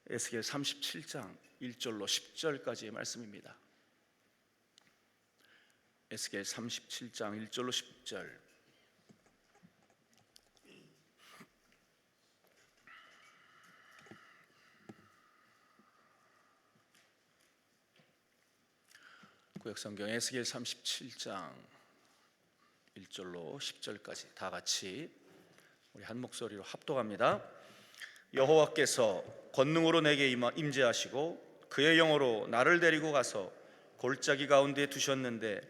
에스겔 37장 1절로 10절까지의 말씀입니다. 에스겔 37장 1절로 10절. 구약성경 에스겔 37장 1절로 10절까지 다 같이 우리 한 목소리로 합독합니다. 여호와께서 권능으로 내게 임재하시고 그의 영으로 나를 데리고 가서 골짜기 가운데 두셨는데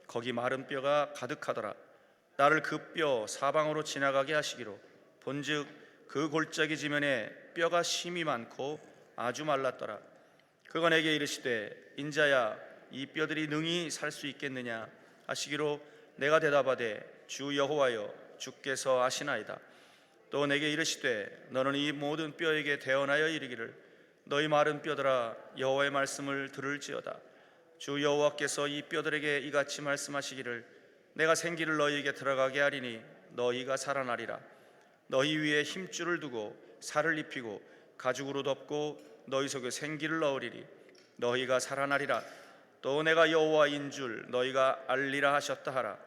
거기 마른 뼈가 가득하더라. 나를 그 뼈 사방으로 지나가게 하시기로 본즉 그 골짜기 지면에 뼈가 심이 많고 아주 말랐더라. 그가 내게 이르시되 인자야 이 뼈들이 능히 살 수 있겠느냐 하시기로 내가 대답하되 주 여호와여 주께서 아시나이다. 또 내게 이르시되 너는 이 모든 뼈에게 대언하여 이르기를 너희 마른 뼈들아 여호와의 말씀을 들을지어다. 주 여호와께서 이 뼈들에게 이같이 말씀하시기를 내가 생기를 너희에게 들어가게 하리니 너희가 살아나리라. 너희 위에 힘줄을 두고 살을 입히고 가죽으로 덮고 너희 속에 생기를 넣으리니 너희가 살아나리라. 또 내가 여호와인 줄 너희가 알리라 하셨다 하라.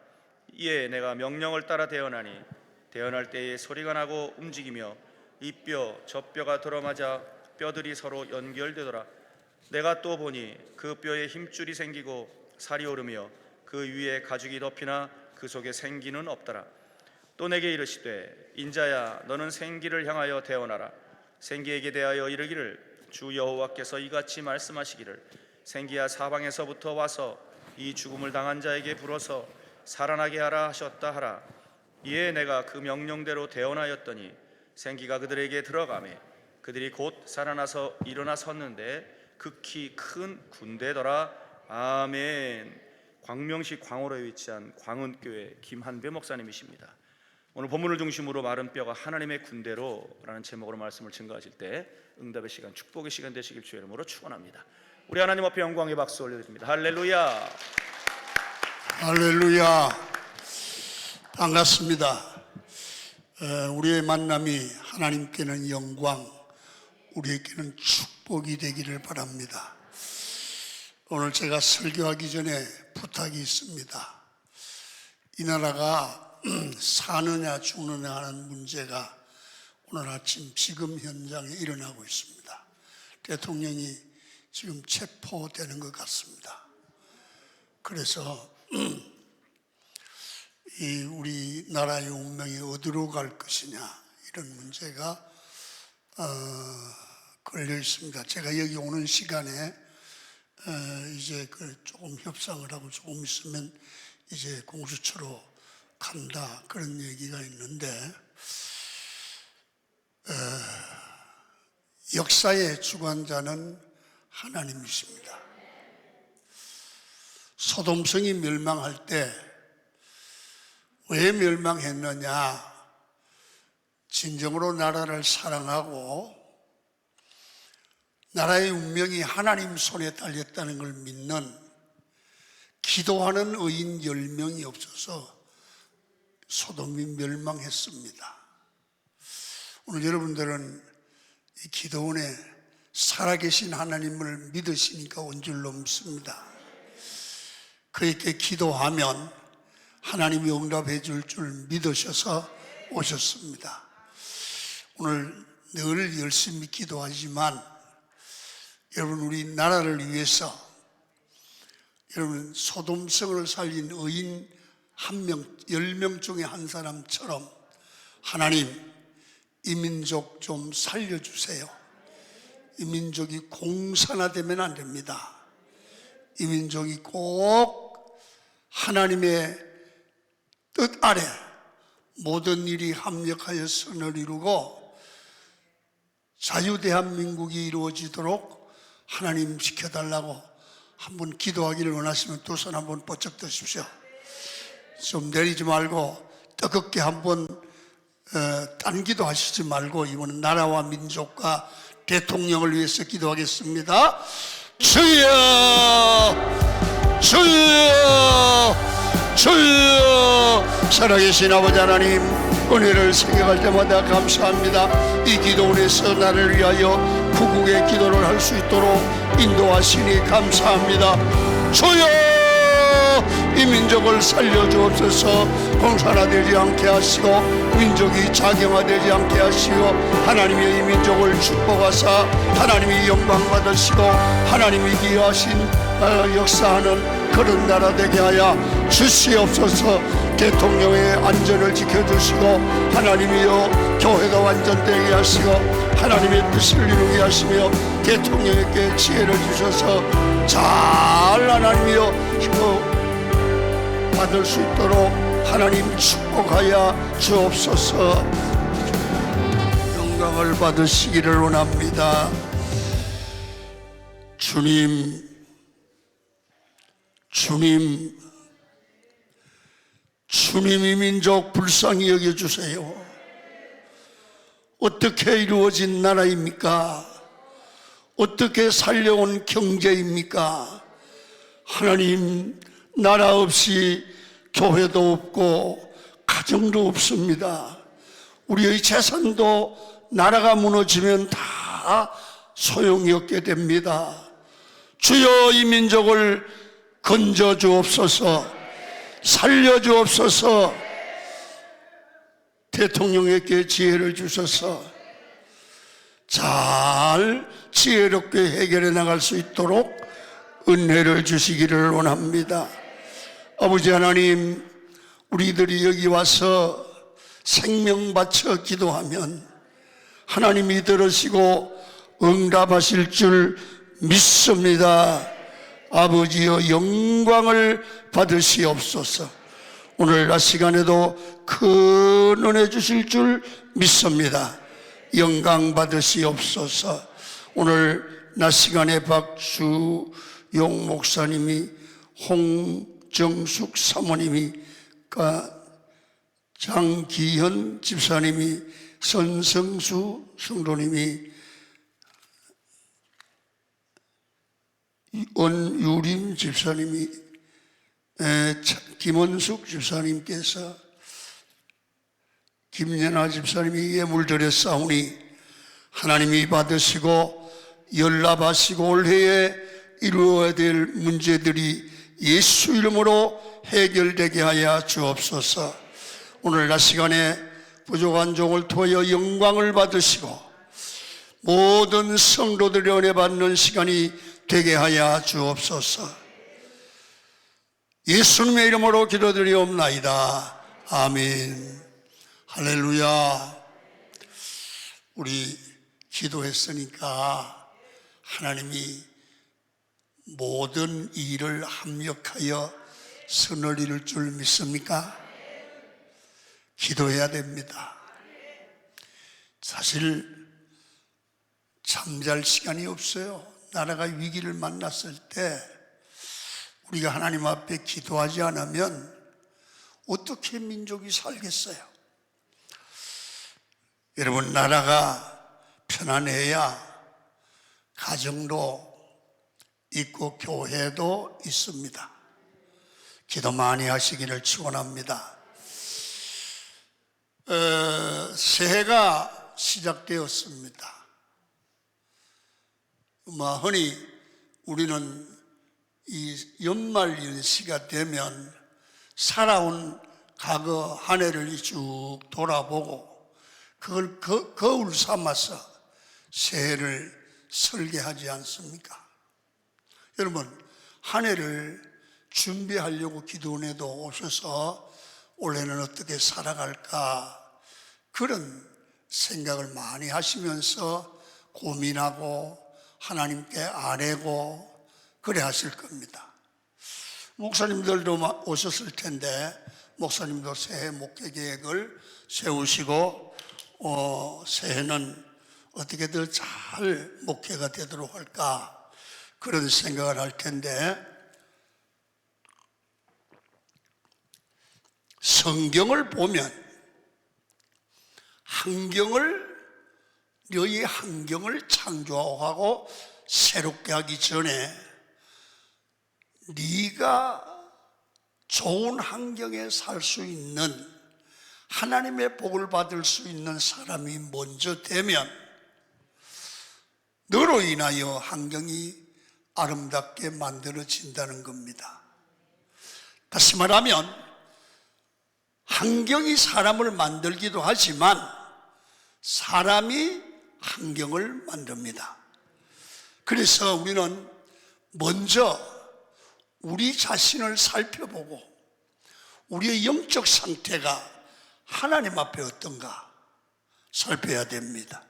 이에 내가 명령을 따라 대언하니 대언할 때에 소리가 나고 움직이며 이 뼈 저 뼈가 들어맞아 뼈들이 서로 연결되더라. 내가 또 보니 그 뼈에 힘줄이 생기고 살이 오르며 그 위에 가죽이 덮이나 그 속에 생기는 없더라. 또 내게 이르시되 인자야 너는 생기를 향하여 대언하라. 생기에게 대하여 이르기를 주 여호와께서 이같이 말씀하시기를 생기야 사방에서부터 와서 이 죽음을 당한 자에게 불어서 살아나게 하라 하셨다 하라. 이에 내가 그 명령대로 대언하였더니 생기가 그들에게 들어가매 그들이 곧 살아나서 일어나 섰는데 극히 큰 군대더라. 아멘. 광명시 광호로에 위치한 광운교회 김한배 목사님이십니다. 오늘 본문을 중심으로 마른 뼈가 하나님의 군대로라는 제목으로 말씀을 증거하실 때 응답의 시간, 축복의 시간 되시길 주의 이름으로 축원합니다. 우리 하나님 앞에 영광의 박수 올려드립니다. 할렐루야. 할렐루야. 반갑습니다. 우리의 만남이 하나님께는 영광, 우리에게는 축복이 되기를 바랍니다. 오늘 제가 설교하기 전에 부탁이 있습니다. 이 나라가 사느냐 죽느냐 하는 문제가 오늘 아침 지금 현장에 일어나고 있습니다. 대통령이 지금 체포되는 것 같습니다. 그래서 이 우리나라의 운명이 어디로 갈 것이냐 이런 문제가 걸려 있습니다. 제가 여기 오는 시간에 이제 조금 협상을 하고 조금 있으면 이제 공수처로 간다 그런 얘기가 있는데 역사의 주관자는 하나님이십니다. 소돔성이 멸망할 때 왜 멸망했느냐? 진정으로 나라를 사랑하고 나라의 운명이 하나님 손에 달렸다는 걸 믿는 기도하는 의인 10명이 없어서 소돔이 멸망했습니다. 오늘 여러분들은 이 기도원에 살아계신 하나님을 믿으시니까 온 줄로 믿습니다. 그에게 기도하면 하나님이 응답해 줄 믿으셔서 오셨습니다. 오늘 늘 열심히 기도하지만 여러분 우리 나라를 위해서 여러분 소돔성을 살린 의인 10명 중에 한 사람처럼 하나님 이 민족 좀 살려주세요. 이 민족이 공산화되면 안 됩니다. 이 민족이 꼭 하나님의 뜻 아래 모든 일이 합력하여 선을 이루고 자유대한민국이 이루어지도록 하나님 지켜달라고 한번 기도하기를 원하시면 두 손 한번 번쩍 드십시오. 좀 내리지 말고 뜨겁게 한번 딴 기도하시지 말고 이번은 나라와 민족과 대통령을 위해서 기도하겠습니다. 주여 주여 주여. 살아계신 아버지 하나님, 은혜를 생각할 때마다 감사합니다. 이 기도원에서 나를 위하여 구국의 기도를 할 수 있도록 인도하시니 감사합니다. 주여, 이 민족을 살려주옵소서. 공산화되지 않게 하시고 민족이 자경화되지 않게 하시고 하나님의 이 민족을 축복하사 하나님이 영광 받으시고 하나님이 기여하신 역사하는 그런 나라 되게 하여 주시옵소서. 대통령의 안전을 지켜주시고 하나님이여 교회가 완전되게 하시고 하나님의 뜻을 이루게 하시며 대통령에게 지혜를 주셔서 잘 하나님이여 받을 수 있도록 하나님 축복하여 주옵소서. 영광을 받으시기를 원합니다. 주님, 주님이 민족 불쌍히 여겨주세요. 어떻게 이루어진 나라입니까? 어떻게 살려온 경제입니까? 하나님, 나라 없이 교회도 없고 가정도 없습니다. 우리의 재산도 나라가 무너지면 다 소용이 없게 됩니다. 주여, 이 민족을 건져 주옵소서. 살려 주옵소서. 대통령에게 지혜를 주셔서 잘 지혜롭게 해결해 나갈 수 있도록 은혜를 주시기를 원합니다. 아버지 하나님, 우리들이 여기 와서 생명 바쳐 기도하면 하나님이 들으시고 응답하실 줄 믿습니다. 아버지여, 영광을 받으시옵소서. 오늘 낮 시간에도 큰 은혜 주실 줄 믿습니다. 영광 받으시옵소서. 오늘 낮 시간에 박주용 목사님이, 홍정숙 사모님이, 장기현 집사님이, 선성수 성도님이, 원유림 집사님이, 김원숙 집사님께서, 김연아 집사님이 예물드렸사오니 하나님이 받으시고 연락하시고 올해에 이루어야 될 문제들이 예수 이름으로 해결되게 하여 주옵소서. 오늘 낮 시간에 부족한 종을 통하여 영광을 받으시고 모든 성도들이 은혜 받는 시간이 되게 하여 주옵소서. 예수님의 이름으로 기도드리옵나이다. 아멘. 할렐루야. 우리 기도했으니까 하나님이 모든 일을 합력하여 선을 이룰 줄 믿습니까? 기도해야 됩니다. 사실 잠잘 시간이 없어요. 나라가 위기를 만났을 때 우리가 하나님 앞에 기도하지 않으면 어떻게 민족이 살겠어요? 여러분, 나라가 편안해야 가정도 있고 교회도 있습니다. 기도 많이 하시기를 축원합니다. 새해가 시작되었습니다. 흔히 우리는 이 연말 연시가 되면 살아온 과거 한 해를 쭉 돌아보고 그걸 거울 삼아서 새해를 설계하지 않습니까? 여러분, 한 해를 준비하려고 기도원에도 오셔서 올해는 어떻게 살아갈까 그런 생각을 많이 하시면서 고민하고 하나님께 아뢰고 그래 하실 겁니다. 목사님들도 오셨을 텐데 목사님도 새해 목회 계획을 세우시고 새해는 어떻게들 잘 목회가 되도록 할까 그런 생각을 할 텐데, 성경을 보면 너희 환경을 창조하고 새롭게 하기 전에 네가 좋은 환경에 살 수 있는 하나님의 복을 받을 수 있는 사람이 먼저 되면 너로 인하여 환경이 아름답게 만들어진다는 겁니다. 다시 말하면 환경이 사람을 만들기도 하지만 사람이 환경을 만듭니다. 그래서 우리는 먼저 우리 자신을 살펴보고 우리의 영적 상태가 하나님 앞에 어떤가 살펴야 됩니다.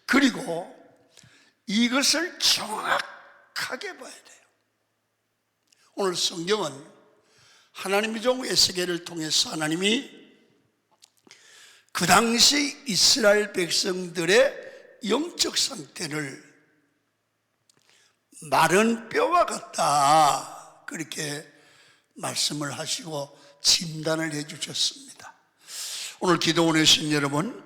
그리고 이것을 정확하게 봐야 돼요. 오늘 성경은 하나님의 종 에스겔을 통해서 하나님이 그 당시 이스라엘 백성들의 영적 상태를 마른 뼈와 같다 그렇게 말씀을 하시고 진단을 해 주셨습니다. 오늘 기도 원하신 여러분,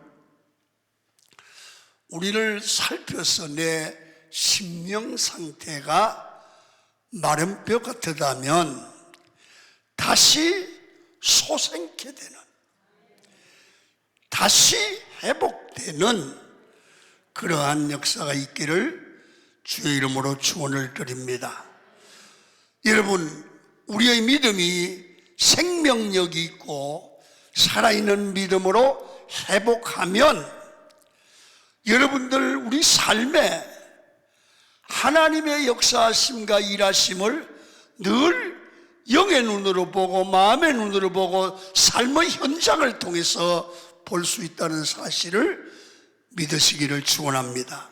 우리를 살펴서 내 심령 상태가 마른 뼈 같다면 다시 소생케 되는, 다시 회복되는 그러한 역사가 있기를 주의 이름으로 축원을 드립니다. 여러분, 우리의 믿음이 생명력이 있고 살아있는 믿음으로 회복하면 여러분들 우리 삶에 하나님의 역사하심과 일하심을 늘 영의 눈으로 보고 마음의 눈으로 보고 삶의 현장을 통해서 볼 수 있다는 사실을 믿으시기를 축원합니다.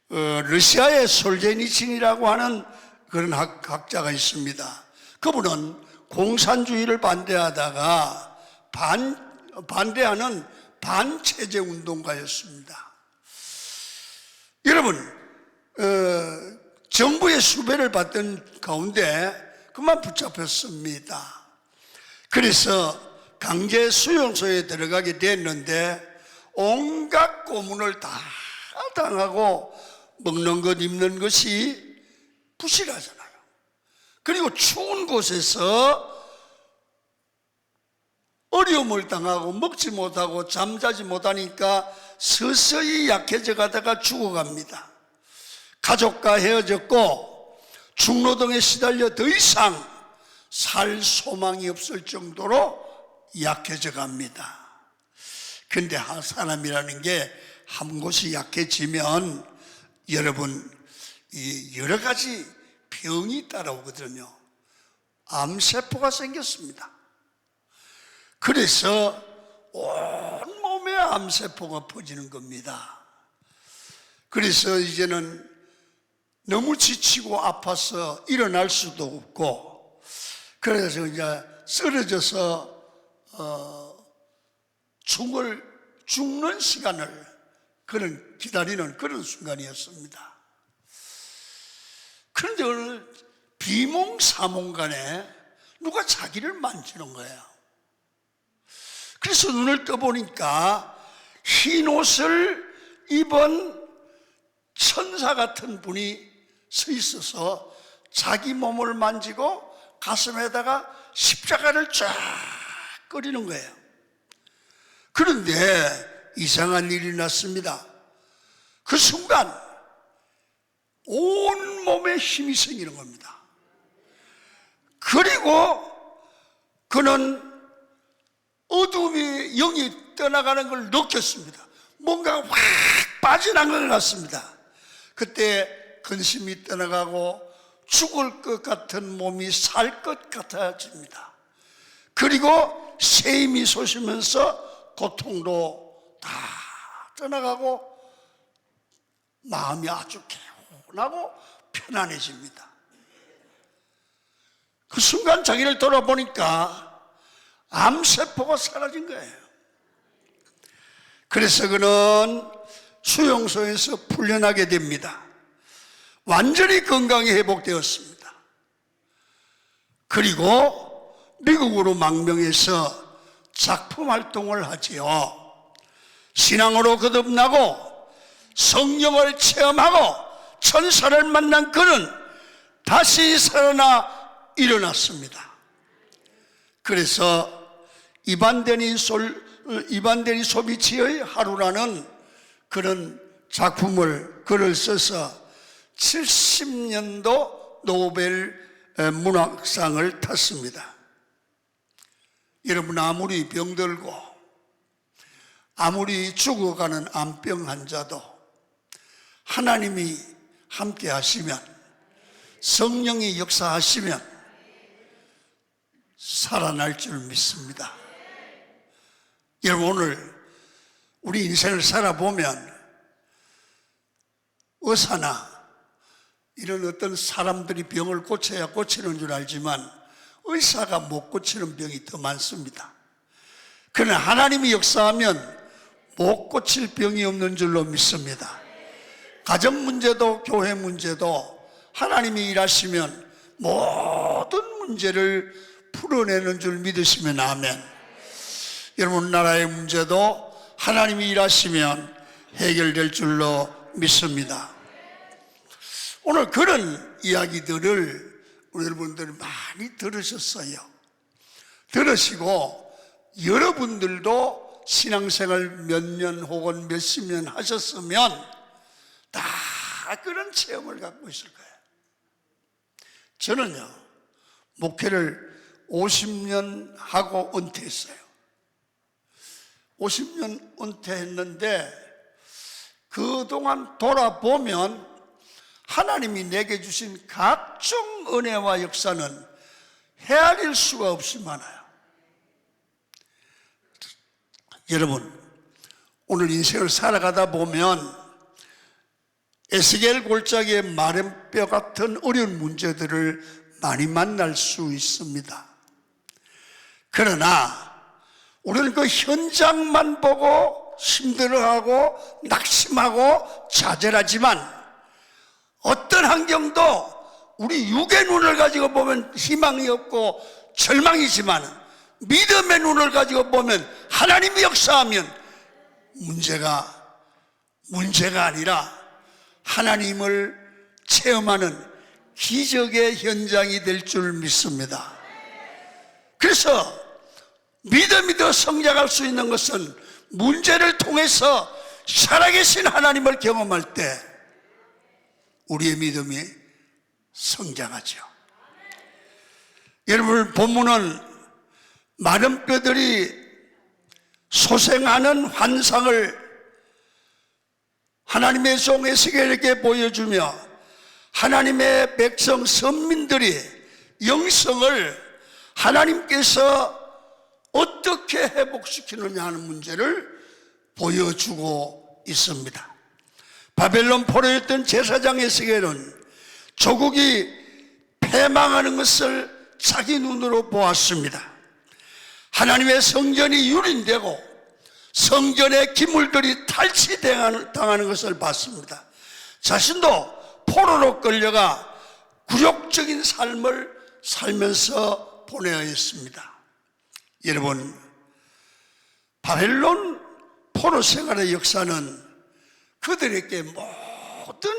러시아의 솔제니친이라고 하는 그런 학자가 있습니다. 그분은 공산주의를 반대하다가 반대하는 반체제 운동가였습니다. 여러분, 정부의 수배를 받던 가운데 그만 붙잡혔습니다. 그래서 강제 수용소에 들어가게 됐는데 온갖 고문을 다 당하고 먹는 것 입는 것이 부실하잖아요. 그리고 추운 곳에서 어려움을 당하고 먹지 못하고 잠자지 못하니까 서서히 약해져 가다가 죽어갑니다. 가족과 헤어졌고 중노동에 시달려 더 이상 살 소망이 없을 정도로 약해져 갑니다. 근데 한 사람이라는 게 한 곳이 약해지면 여러분 이 여러 가지 병이 따라오거든요. 암세포가 생겼습니다. 그래서 온 몸에 암세포가 퍼지는 겁니다. 그래서 이제는 너무 지치고 아파서 일어날 수도 없고, 그래서 이제 쓰러져서 죽는 시간을 기다리는 그런 순간이었습니다. 그런데 오늘 비몽사몽간에 누가 자기를 만지는 거예요. 그래서 눈을 떠보니까 흰 옷을 입은 천사 같은 분이 서 있어서 자기 몸을 만지고 가슴에다가 십자가를 쫙 그리는 거예요. 그런데 이상한 일이 났습니다. 그 순간 온 몸에 힘이 생기는 겁니다. 그리고 그는 어둠이 영이 떠나가는 걸 느꼈습니다. 뭔가 확 빠져난 것 같습니다. 그때 근심이 떠나가고 죽을 것 같은 몸이 살 것 같아집니다. 그리고 새 힘이 솟으면서 고통도 다 떠나가고 마음이 아주 개운하고 편안해집니다. 그 순간 자기를 돌아보니까 암세포가 사라진 거예요. 그래서 그는 수용소에서 풀려나게 됩니다. 완전히 건강이 회복되었습니다. 그리고 미국으로 망명해서 작품 활동을 하지요. 신앙으로 거듭나고 성령을 체험하고 천사를 만난 그는 다시 살아나 일어났습니다. 그래서 이반데니 소비치의 하루라는 그런 작품을 글을 써서 70년도 노벨 문학상을 탔습니다. 여러분, 아무리 병들고 아무리 죽어가는 암병 환자도 하나님이 함께 하시면, 성령이 역사하시면 살아날 줄 믿습니다. 여러분, 오늘 우리 인생을 살아보면 의사나 이런 어떤 사람들이 병을 고쳐야 고치는 줄 알지만 의사가 못 고치는 병이 더 많습니다. 그러나 하나님이 역사하면 못 고칠 병이 없는 줄로 믿습니다. 가정 문제도 교회 문제도 하나님이 일하시면 모든 문제를 풀어내는 줄 믿으시면 아멘. 여러분, 나라의 문제도 하나님이 일하시면 해결될 줄로 믿습니다. 오늘 그런 이야기들을 우리 여러분들이 많이 들으셨어요. 들으시고 여러분들도 신앙생활 몇 년 혹은 몇십 년 하셨으면 다 그런 체험을 갖고 있을 거예요. 저는요, 목회를 50년 하고 은퇴했어요. 50년 은퇴했는데 그동안 돌아보면 하나님이 내게 주신 각종 은혜와 역사는 헤아릴 수가 없이 많아요. 여러분, 오늘 인생을 살아가다 보면 에스겔 골짜기의 마른 뼈 같은 어려운 문제들을 많이 만날 수 있습니다. 그러나 우리는 그 현장만 보고 힘들어하고 낙심하고 좌절하지만 어떤 환경도 우리 육의 눈을 가지고 보면 희망이 없고 절망이지만 믿음의 눈을 가지고 보면 하나님이 역사하면 문제가 아니라 하나님을 체험하는 기적의 현장이 될 줄 믿습니다. 그래서 믿음이 더 성장할 수 있는 것은 문제를 통해서 살아계신 하나님을 경험할 때 우리의 믿음이 성장하죠. 여러분, 본문은 마른 뼈들이 소생하는 환상을 하나님의 종 에스겔에게 보여주며 하나님의 백성 선민들이 영성을 하나님께서 어떻게 회복시키느냐 하는 문제를 보여주고 있습니다. 바벨론 포로였던 제사장 에스겔은 조국이 패망하는 것을 자기 눈으로 보았습니다. 하나님의 성전이 유린되고 성전의 기물들이 탈취당하는 것을 봤습니다. 자신도 포로로 끌려가 굴욕적인 삶을 살면서 보내야 했습니다. 여러분, 바벨론 포로 생활의 역사는 그들에게 모든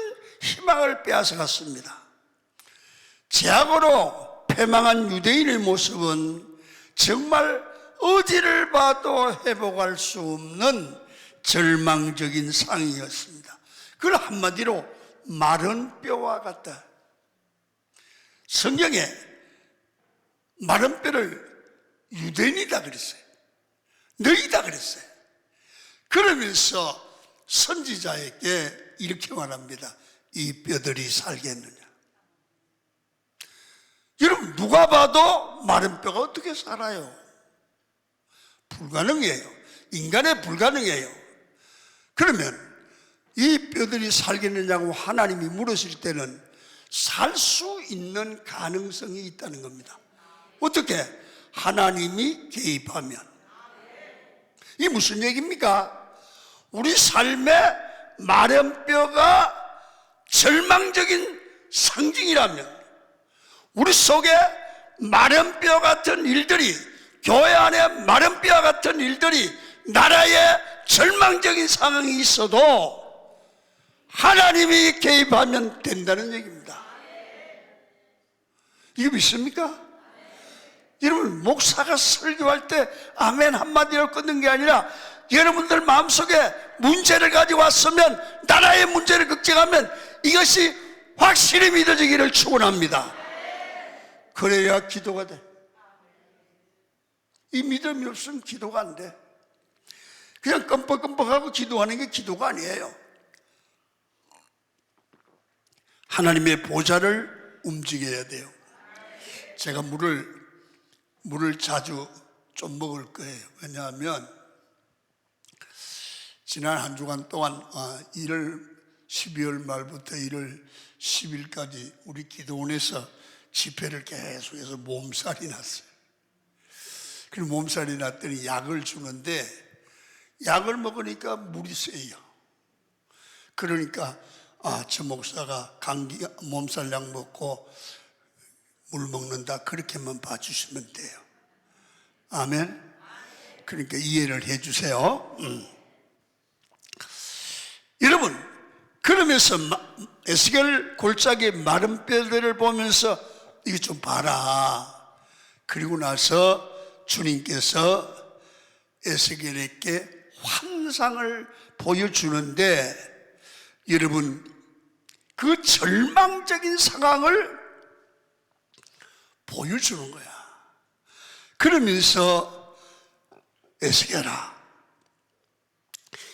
희망을 빼앗아갔습니다. 제약으로 패망한 유대인의 모습은 정말 어디를 봐도 회복할 수 없는 절망적인 상황이었습니다. 그걸 한마디로 마른 뼈와 같다. 성경에 마른 뼈를 유대인이다 그랬어요. 너희다 그랬어요. 그러면서 선지자에게 이렇게 말합니다. 이 뼈들이 살겠느냐. 여러분, 누가 봐도 마른 뼈가 어떻게 살아요? 불가능해요. 인간에 불가능해요. 그러면 이 뼈들이 살겠느냐고 하나님이 물으실 때는 살 수 있는 가능성이 있다는 겁니다. 어떻게? 하나님이 개입하면. 이게 무슨 얘기입니까? 우리 삶의 마른 뼈가 절망적인 상징이라면 우리 속에 마른 뼈 같은 일들이, 교회 안에 마른 뼈 같은 일들이, 나라에 절망적인 상황이 있어도 하나님이 개입하면 된다는 얘기입니다. 이게 믿습니까? 여러분, 목사가 설교할 때 아멘 한마디로 끊는 게 아니라 여러분들 마음속에 문제를 가지고 왔으면, 나라의 문제를 걱정하면 이것이 확실히 믿어지기를 축원합니다. 그래야 기도가 돼. 이 믿음이 없으면 기도가 안 돼. 그냥 껌뻑껌뻑하고 기도하는 게 기도가 아니에요. 하나님의 보좌를 움직여야 돼요. 제가 물을 자주 좀 먹을 거예요. 왜냐하면 지난 한 주간 동안 12월 말부터 1월 10일까지 우리 기도원에서 집회를 계속해서 몸살이 났어요. 그 몸살이 났더니 약을 주는데, 약을 먹으니까 물이 세요. 그러니까 저 목사가 감기 몸살 약 먹고 물 먹는다, 그렇게만 봐주시면 돼요. 아멘. 그러니까 이해를 해주세요. 여러분, 그러면서 에스겔 골짜기 마른 뼈들을 보면서 이거 좀 봐라. 그리고 나서 주님께서 에스겔에게 환상을 보여주는데, 여러분, 그 절망적인 상황을 보여주는 거야. 그러면서 에스겔아,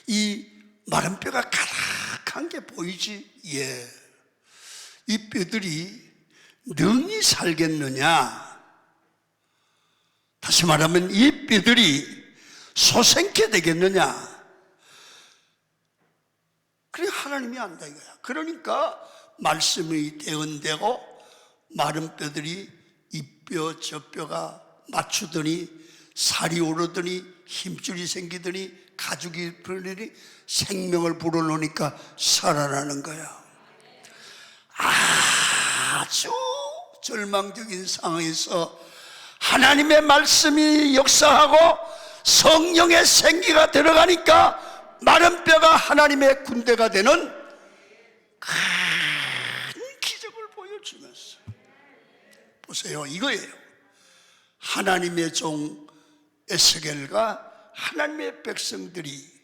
이 마른 뼈가 가득한 게 보이지? 예. 이 뼈들이 능히 살겠느냐? 다시 말하면 이 뼈들이 소생케 되겠느냐? 그래, 하나님이 안다 이거야. 그러니까 말씀이 대언되고 마른 뼈들이 이 뼈 저 뼈가 맞추더니 살이 오르더니 힘줄이 생기더니 가죽이 풀리니 생명을 불어넣으니까 살아나는 거야. 아주 절망적인 상황에서 하나님의 말씀이 역사하고 성령의 생기가 들어가니까 마른 뼈가 하나님의 군대가 되는 큰 기적을 보여주면서, 보세요, 이거예요. 하나님의 종 에스겔과 하나님의 백성들이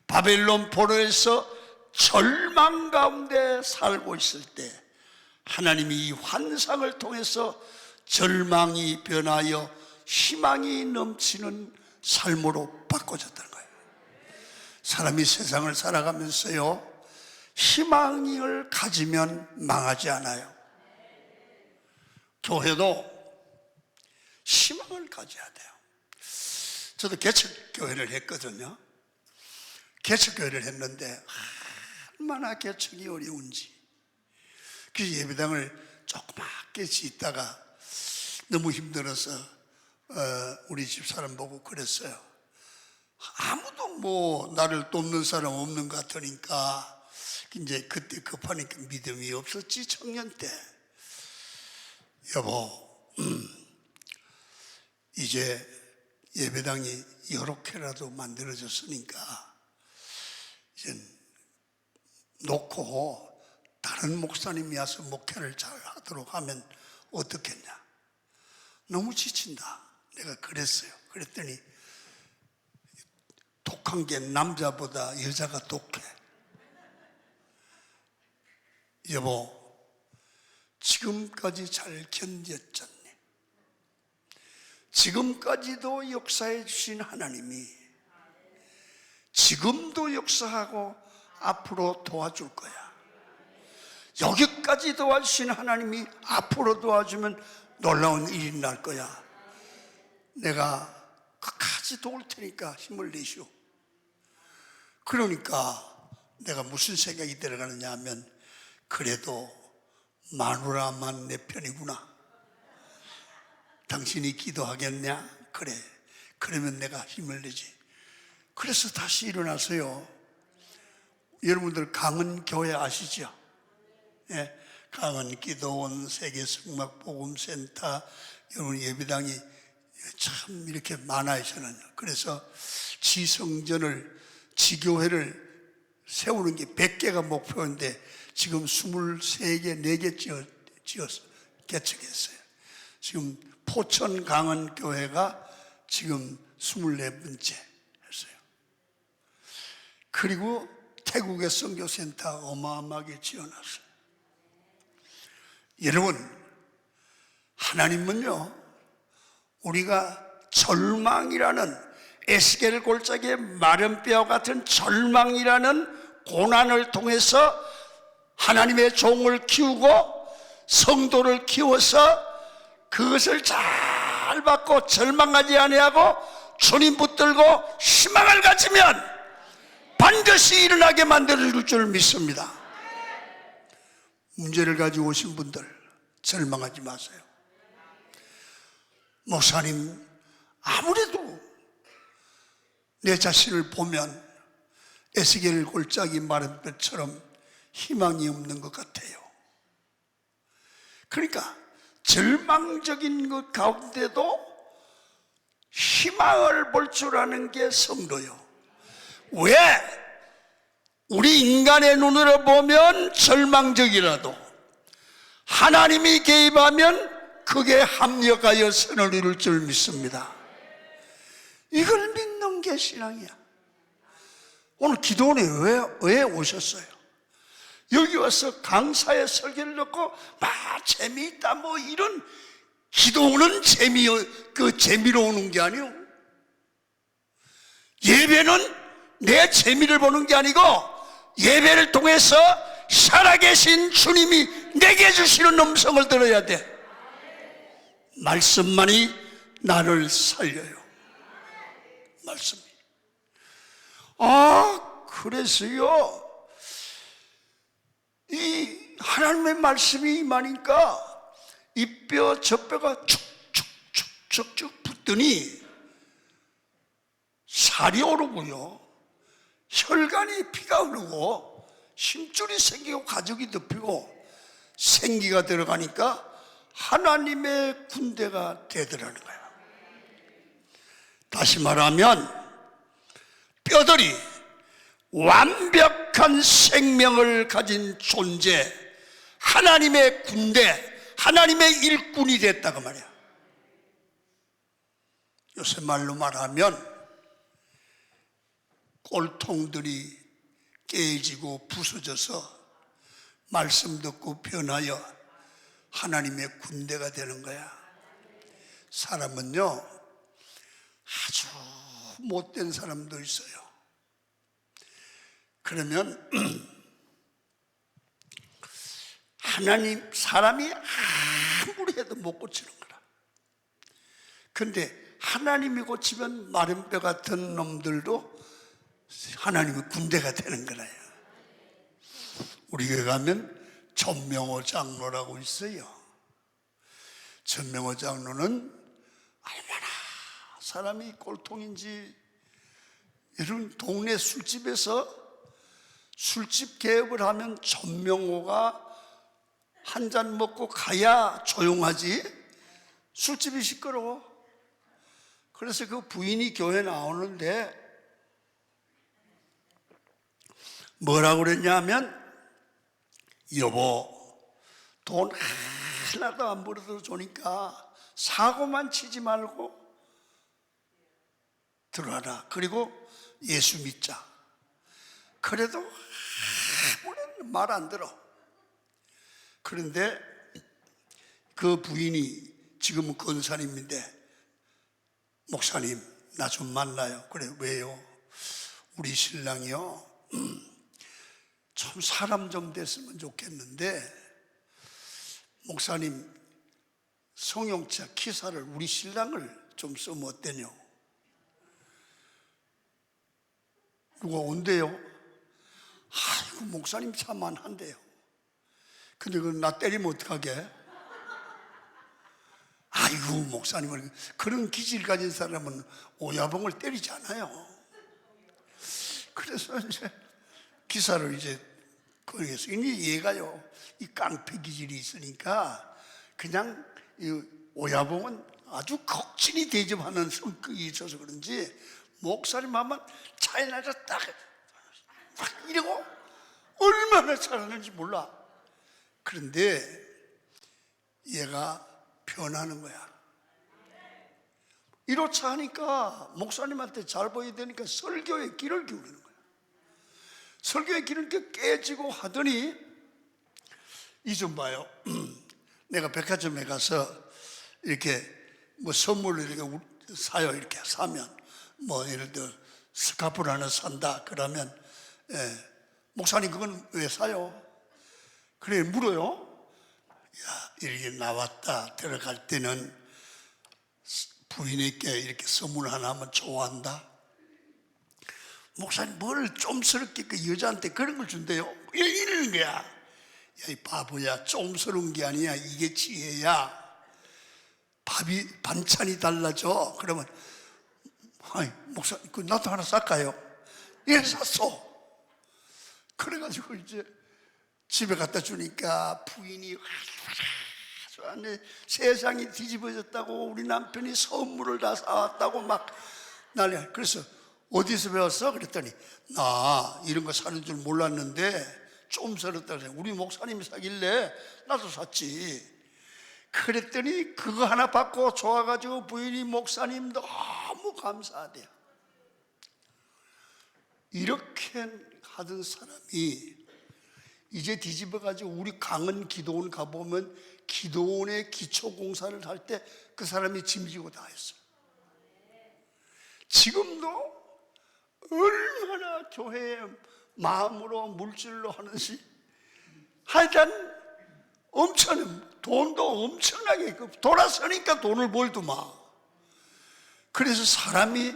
바벨론 포로에서 절망 가운데 살고 있을 때 하나님이 이 환상을 통해서 절망이 변하여 희망이 넘치는 삶으로 바꿔졌다는 거예요. 사람이 세상을 살아가면서요, 희망을 가지면 망하지 않아요. 교회도 희망을 가져야 돼요. 저도 개척교회를 했거든요. 개척교회를 했는데 얼마나 개척이 어려운지. 그래서 예배당을 조그맣게 짓다가 너무 힘들어서 우리 집사람 보고 그랬어요. 아무도 뭐 나를 돕는 사람 없는 것 같으니까, 이제 그때 급하니까 믿음이 없었지, 청년 때. 여보, 이제 예배당이 이렇게라도 만들어졌으니까 이제 놓고 다른 목사님이 와서 목회를 잘 하도록 하면 어떻겠냐. 너무 지친다. 내가 그랬어요. 그랬더니 독한 게 남자보다 여자가 독해. 여보, 지금까지 잘 견뎠잖니. 지금까지도 역사해 주신 하나님이 지금도 역사하고 앞으로 도와줄 거야. 여기까지 도와주신 하나님이 앞으로 도와주면 놀라운 일이 날 거야. 내가 끝까지 도울 테니까 힘을 내시오. 그러니까 내가 무슨 생각이 들어가느냐 하면, 그래도 마누라만 내 편이구나. 당신이 기도하겠냐? 그래. 그러면 내가 힘을 내지. 그래서 다시 일어나서요. 여러분들 강은교회 아시죠? 예, 강은기도원, 세계승막복음센터, 여러분 예배당이 참 이렇게 많아요, 저는. 그래서 지성전을, 지교회를 세우는 게 100개가 목표인데 지금 23개, 4개 지어서 개척했어요. 지금 포천 강원 교회가 지금 24번째 했어요. 그리고 태국의 선교센터가 어마어마하게 지어놨어요. 여러분, 하나님은요, 우리가 절망이라는 에스겔 골짜기의 마른 뼈와 같은 절망이라는 고난을 통해서 하나님의 종을 키우고 성도를 키워서 그것을 잘 받고 절망하지 아니하고 주님 붙들고 희망을 가지면 반드시 일어나게 만들어줄 줄 믿습니다. 문제를 가지고 오신 분들 절망하지 마세요. 목사님, 아무래도 내 자신을 보면 에스겔 골짜기 마른 뼈처럼 희망이 없는 것 같아요. 그러니까 절망적인 것 가운데도 희망을 볼 줄 아는 게 성도요. 왜? 우리 인간의 눈으로 보면 절망적이라도 하나님이 개입하면 그게 합력하여 선을 이룰 줄 믿습니다. 이걸 믿는 게 신앙이야. 오늘 기도원에 왜 오셨어요? 여기 와서 강사의 설교를 듣고 재미있다 뭐 이런 기도는 재미로 오는 게 아니요. 예배는 내 재미를 보는 게 아니고 예배를 통해서 살아계신 주님이 내게 주시는 음성을 들어야 돼. 말씀만이 나를 살려요. 말씀이. 그래서요, 이 하나님의 말씀이 임하니까 이 뼈 저 뼈가 축축축축 붙더니 살이 오르고요, 혈관이 피가 흐르고 힘줄이 생기고 가죽이 덮이고 생기가 들어가니까 하나님의 군대가 되더라는 거예요. 다시 말하면 뼈들이 완벽한 생명을 가진 존재, 하나님의 군대, 하나님의 일꾼이 됐다고 말이야. 요새 말로 말하면 꼴통들이 깨지고 부서져서 말씀 듣고 변하여 하나님의 군대가 되는 거야. 사람은요, 아주 못된 사람도 있어요. 그러면 사람이 아무리 해도 못 고치는 거라. 그런데 하나님이 고치면 마른 뼈 같은 놈들도 하나님의 군대가 되는 거라요. 우리 교회 가면 전명호 장로라고 있어요. 전명호 장로는 얼마나 사람이 꼴통인지, 여러분, 동네 술집에서 술집 개업을 하면 전명호가 한 잔 먹고 가야 조용하지, 술집이 시끄러워. 그래서 그 부인이 교회 나오는데 뭐라고 그랬냐면, 여보, 돈 하나도 안 벌어서 주니까 사고만 치지 말고 들어와라. 그리고 예수 믿자. 그래도 아무런 말 안 들어. 그런데 그 부인이 지금은 권사님인데, 목사님, 나 좀 만나요. 그래, 왜요? 우리 신랑이요, 좀 사람 좀 됐으면 좋겠는데, 목사님 성용차 기사를 우리 신랑을 좀 쓰면 어때요? 누가 온대요? 아이고, 목사님 차만 한대요. 근데 그건 나 때리면 어떡하게? 아이고, 목사님은, 그런 기질 가진 사람은 오야봉을 때리지 않아요. 그래서 이제 기사를 이제 거기에서, 이제 얘가요, 이 깡패 기질이 있으니까 그냥 이 오야봉은 아주 극진히 대접하는 성격이 있어서 그런지 목사님 하면 차에 나서 딱 이러고 얼마나 잘하는지 몰라. 그런데 얘가 변하는 거야. 이렇자 하니까 목사님한테 잘 보여야 되니까 설교의 길을 기울이는 거야. 설교의 길을 깨지고 하더니 이 좀 봐요. 내가 백화점에 가서 이렇게 뭐 선물을 이렇게 사요. 이렇게 사면 뭐 예를 들어 스카프를 하나 산다 그러면 목사님 그건 왜 사요? 그래 물어요. 야, 이렇게 나왔다 들어갈 때는 부인에게 이렇게 선물 하나 하면 좋아한다. 목사님 뭘 좀스럽게 그 여자한테 그런 걸 준대요. 이러는 거야. 야, 이 바보야, 좀스러운 게 아니야. 이게 지혜야. 반찬이 달라져. 그러면 아이 목사님 그 나도 하나 쌀까요? 예, 샀어. 그래가지고 이제 집에 갖다 주니까 부인이 세상이 뒤집어졌다고, 우리 남편이 선물을 다 사왔다고 막 난리야. 그래서 어디서 배웠어? 그랬더니 나 이런 거 사는 줄 몰랐는데 좀 서럽다. 우리 목사님이 사길래 나도 샀지. 그랬더니 그거 하나 받고 좋아가지고 부인이 목사님 너무 감사하대요. 이렇게 하던 사람이 이제 뒤집어가지고 우리 강은 기도원 가보면 기도원의 기초공사를 할 때 그 사람이 짐지고 다 했어요. 지금도 얼마나 교회에 마음으로 물질로 하는지 하여간 돈도 엄청나게 돌아서니까 돈을 벌더만. 그래서 사람이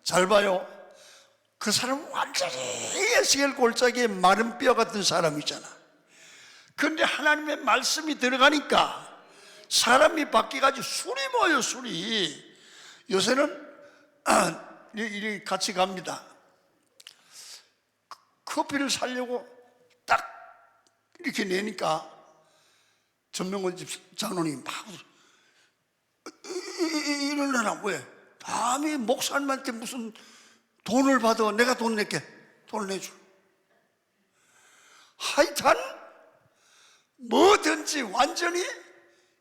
잘 봐요. 그 사람은 완전히 에스겔 골짜기에 마른 뼈 같은 사람이잖아. 그런데 하나님의 말씀이 들어가니까 사람이 바뀌어가지고 술이 모여. 술이 요새는 이렇게 같이 갑니다. 커피를 사려고 딱 이렇게 내니까 전명원 집 장로님 막 이러려나. 왜? 남이 목사님한테 무슨 돈을 받아. 내가 돈 낼게. 돈을 내줘. 하여튼 뭐든지 완전히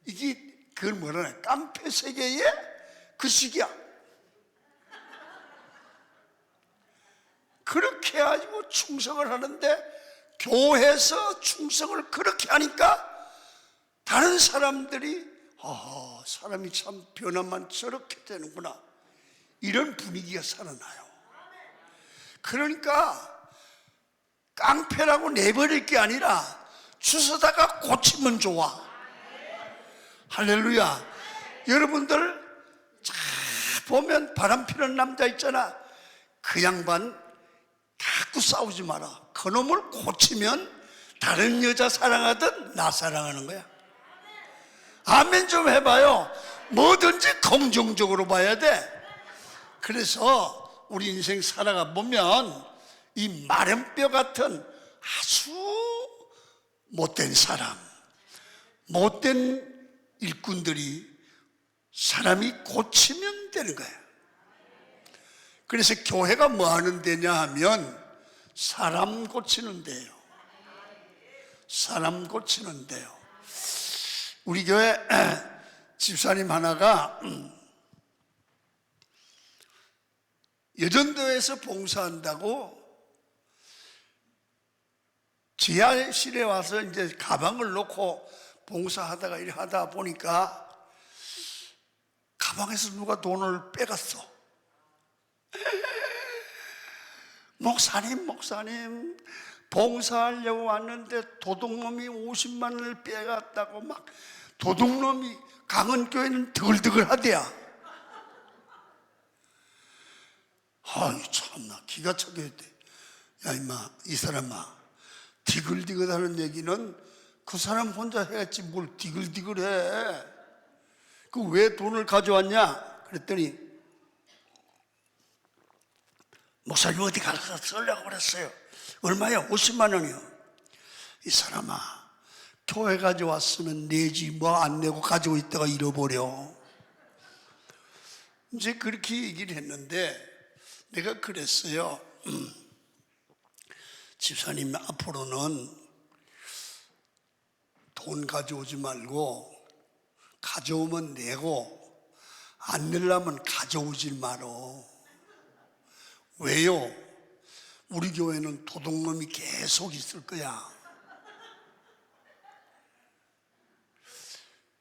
이게 그걸 뭐라나 깡패 세계의 그 시기야. 그렇게 해가지고 충성을 하는데 교회에서 충성을 그렇게 하니까 다른 사람들이 사람이 참 변화만 저렇게 되는구나, 이런 분위기가 살아나요. 그러니까 깡패라고 내버릴 게 아니라 주워다가 고치면 좋아. 할렐루야. 여러분들 잘 보면 바람 피는 남자 있잖아. 그 양반 자꾸 싸우지 마라. 그놈을 고치면 다른 여자 사랑하듯 나 사랑하는 거야. 아멘 좀 해봐요. 뭐든지 긍정적으로 봐야 돼. 그래서 우리 인생 살아가 보면 이 마른 뼈 같은 아주 못된 사람, 못된 일꾼들이 사람이 고치면 되는 거야. 그래서 교회가 뭐 하는 데냐 하면 사람 고치는 데요. 사람 고치는 데요. 우리 교회 집사님 하나가 여전도에서 봉사한다고 지하실에 와서 이제 가방을 놓고 봉사하다가 이렇게 하다 보니까 가방에서 누가 돈을 빼갔어. 목사님 봉사하려고 왔는데 도둑놈이 50만 원을 빼갔다고 막. 도둑놈이 강원교회는 드글드글 하대야. 아이 참나 기가 차게 돼. 야 임마 이 사람아, 디글디글 하는 얘기는 그 사람 혼자 해야지 뭘 디글디글해. 그 왜 돈을 가져왔냐 그랬더니 목사님 어디 가서 쓰려고 그랬어요. 얼마야? 50만 원이요. 이 사람아, 교회 가져왔으면 내지 뭐 안 내고 가지고 있다가 잃어버려. 이제 그렇게 얘기를 했는데 내가 그랬어요. 집사님 앞으로는 돈 가져오지 말고 가져오면 내고 안 내려면 가져오질 말어. 왜요? 우리 교회는 도둑놈이 계속 있을 거야.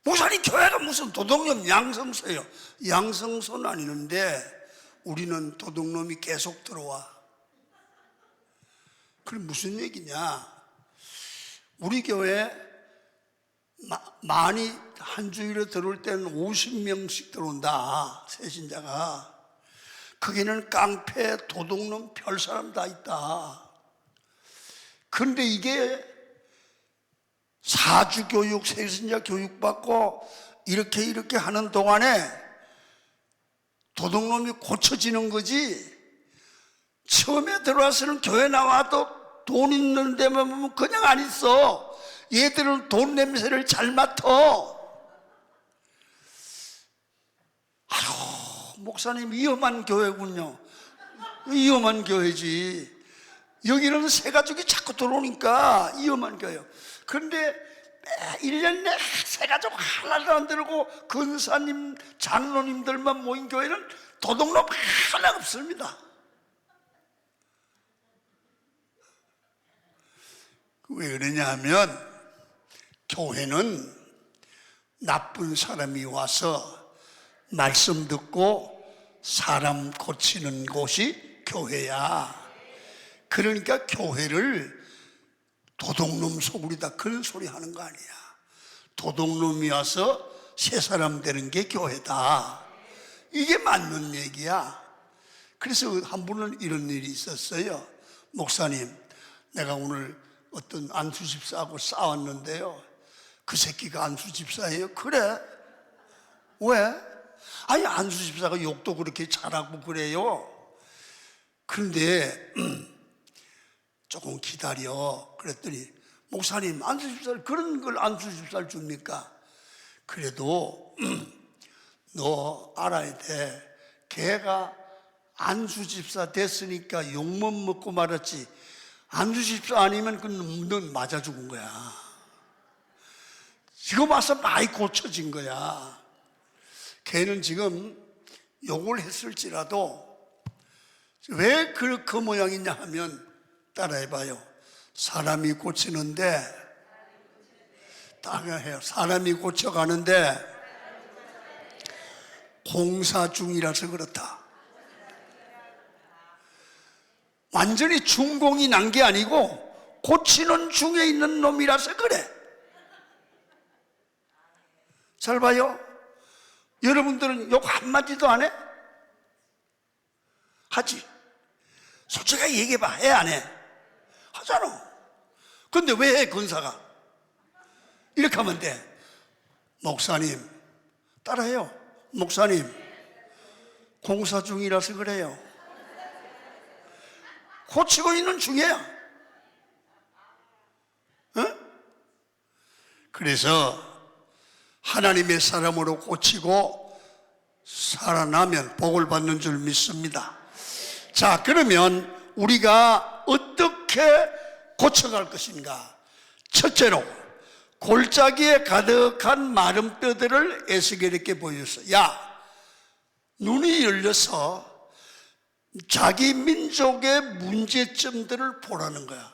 목사님, 교회가 무슨 도둑놈 양성소예요? 양성소는 아니는데 우리는 도둑놈이 계속 들어와. 그럼 무슨 얘기냐? 우리 교회 많이 한 주일에 들어올 때는 50명씩 들어온다, 새신자가. 거기는 깡패, 도둑놈, 별 사람 다 있다. 그런데 이게 사주 교육, 새신자 교육 받고 이렇게 하는 동안에 도둑놈이 고쳐지는 거지. 처음에 들어와서는 교회 나와도 돈 있는 데만 보면 그냥 안 있어. 얘들은 돈 냄새를 잘 맡아. 아유, 목사님, 위험한 교회군요. 위험한 교회지. 여기는 새 가족이 자꾸 들어오니까 위험한 교회요. 그런데 1년 내 새 가족 하나도 안 들고 근사님, 장로님들만 모인 교회는 도둑놈 하나 없습니다. 왜 그러냐 하면 교회는 나쁜 사람이 와서 말씀 듣고 사람 고치는 곳이 교회야. 그러니까 교회를 도둑놈 소굴이다, 그런 소리 하는 거 아니야. 도둑놈이 와서 새 사람 되는 게 교회다. 이게 맞는 얘기야. 그래서 한 분은 이런 일이 있었어요. 목사님, 내가 오늘 어떤 안수 집사하고 싸웠는데요, 그 새끼가 안수 집사예요. 그래? 왜? 아니, 안수 집사가 욕도 그렇게 잘하고 그래요. 그런데 조금 기다려. 그랬더니, 목사님, 안수 집사를, 그런 걸 안수 집사를 줍니까? 그래도 너 알아야 돼. 걔가 안수 집사 됐으니까 욕만 먹고 말았지, 안수 집사 아니면 넌 맞아 죽은 거야. 지금 와서 많이 고쳐진 거야. 걔는 지금 욕을 했을지라도 왜 그 모양이냐 하면, 따라해봐요. 사람이 고치는데, 따라해요. 사람이 고쳐가는데 공사 중이라서 그렇다. 완전히 준공이 난 게 아니고 고치는 중에 있는 놈이라서 그래. 잘 봐요. 여러분들은 욕 한마디도 안 해? 하지. 솔직하게 얘기해봐. 해, 안 해? 하잖아. 근데 왜 해, 권사가? 이렇게 하면 돼. 목사님, 따라해요. 목사님, 공사 중이라서 그래요. 고치고 있는 중이야. 어? 그래서 하나님의 사람으로 고치고 살아나면 복을 받는 줄 믿습니다. 자, 그러면 우리가 어떻게 고쳐갈 것인가? 첫째로, 골짜기에 가득한 마른 뼈들을 에스겔에게 보여줬어. 야, 눈이 열려서 자기 민족의 문제점들을 보라는 거야.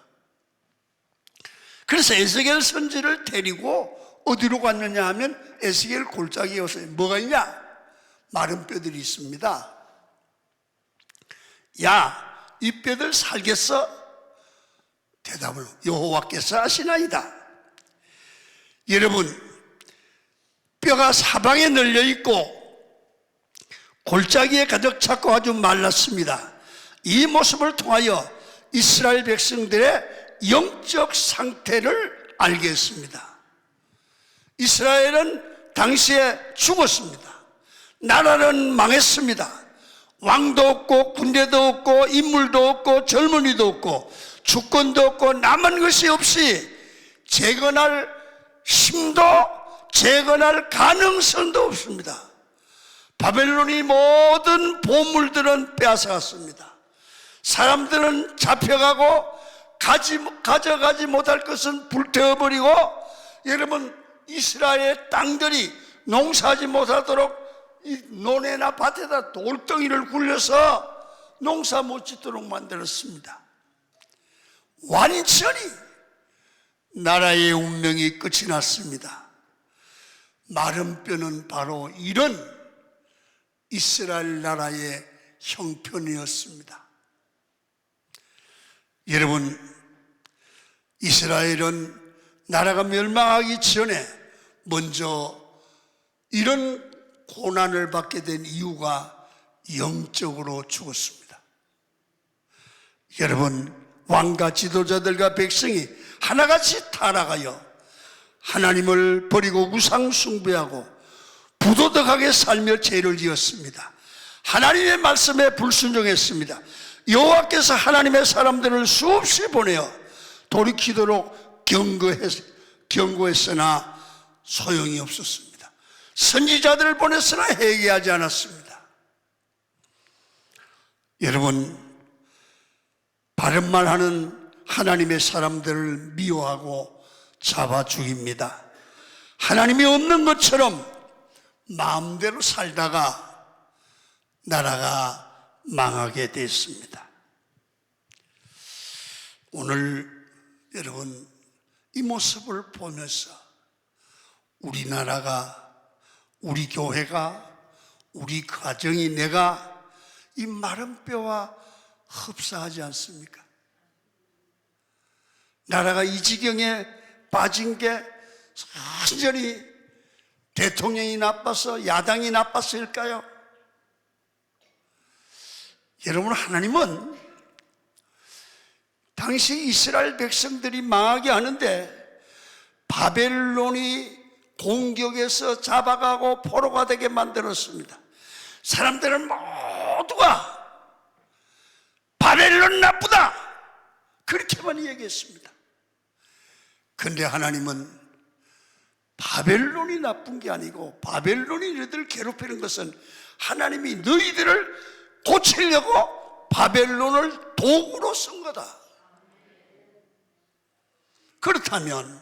그래서 에스겔 선지를 데리고 어디로 갔느냐 하면 에스겔 골짜기에 와서 뭐가 있냐? 마른 뼈들이 있습니다. 야, 이 뼈들 살겠어? 대답을 여호와께서 하시나이다. 여러분, 뼈가 사방에 널려 있고 골짜기에 가득 찼고 아주 말랐습니다. 이 모습을 통하여 이스라엘 백성들의 영적 상태를 알게 했습니다. 이스라엘은 당시에 죽었습니다. 나라는 망했습니다. 왕도 없고 군대도 없고 인물도 없고 젊은이도 없고 주권도 없고 남은 것이 없이 재건할 힘도 재건할 가능성도 없습니다. 바벨론이 모든 보물들은 빼앗아갔습니다. 사람들은 잡혀가고 가져가지 못할 것은 불태워버리고, 여러분, 이스라엘의 땅들이 농사하지 못하도록 이 논에나 밭에다 돌덩이를 굴려서 농사 못 짓도록 만들었습니다. 완전히 나라의 운명이 끝이 났습니다. 마른 뼈는 바로 이런 이스라엘 나라의 형편이었습니다. 여러분, 이스라엘은 나라가 멸망하기 전에 먼저 이런 고난을 받게 된 이유가 영적으로 죽었습니다. 여러분, 왕과 지도자들과 백성이 하나같이 타락하여 하나님을 버리고 우상 숭배하고 부도덕하게 살며 죄를 지었습니다. 하나님의 말씀에 불순종했습니다. 여호와께서 하나님의 사람들을 수없이 보내어 돌이키도록 경고했으나 소용이 없었습니다. 선지자들을 보냈으나 회개하지 않았습니다. 여러분, 바른 말 하는 하나님의 사람들을 미워하고 잡아 죽입니다. 하나님이 없는 것처럼 마음대로 살다가 나라가 망하게 됐습니다. 오늘 여러분, 이 모습을 보면서 우리나라가, 우리 교회가, 우리 가정이, 내가 이 마른 뼈와 흡사하지 않습니까? 나라가 이 지경에 빠진 게 완전히 대통령이 나빠서, 야당이 나빠서일까요? 여러분, 하나님은 당시 이스라엘 백성들이 망하게 하는데 바벨론이 공격해서 잡아가고 포로가 되게 만들었습니다. 사람들은 모두가 바벨론 나쁘다, 그렇게만 얘기했습니다. 그런데 하나님은 바벨론이 나쁜 게 아니고, 바벨론이 너희들을 괴롭히는 것은 하나님이 너희들을 고치려고 바벨론을 도구로 쓴 거다. 그렇다면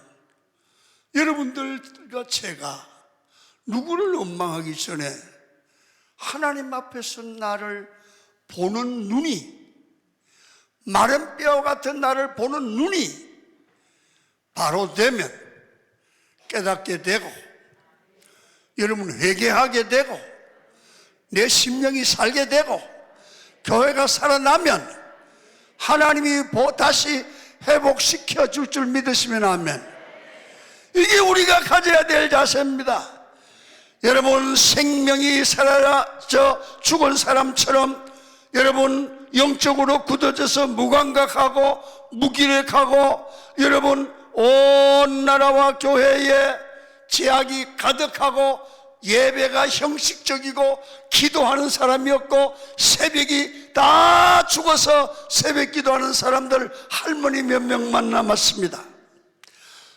여러분들과 제가 누구를 원망하기 전에 하나님 앞에서 나를 보는 눈이, 마른 뼈 같은 나를 보는 눈이 바로 되면 깨닫게 되고, 여러분 회개하게 되고, 내 심령이 살게 되고, 교회가 살아나면 하나님이 다시 회복시켜 줄 믿으시면 아멘. 이게 우리가 가져야 될 자세입니다. 여러분, 생명이 사라져 죽은 사람처럼 여러분 영적으로 굳어져서 무감각하고 무기력하고, 여러분 온 나라와 교회에 제약이 가득하고 예배가 형식적이고 기도하는 사람이 없고 새벽이 다 죽어서 새벽 기도하는 사람들 할머니 몇 명만 남았습니다.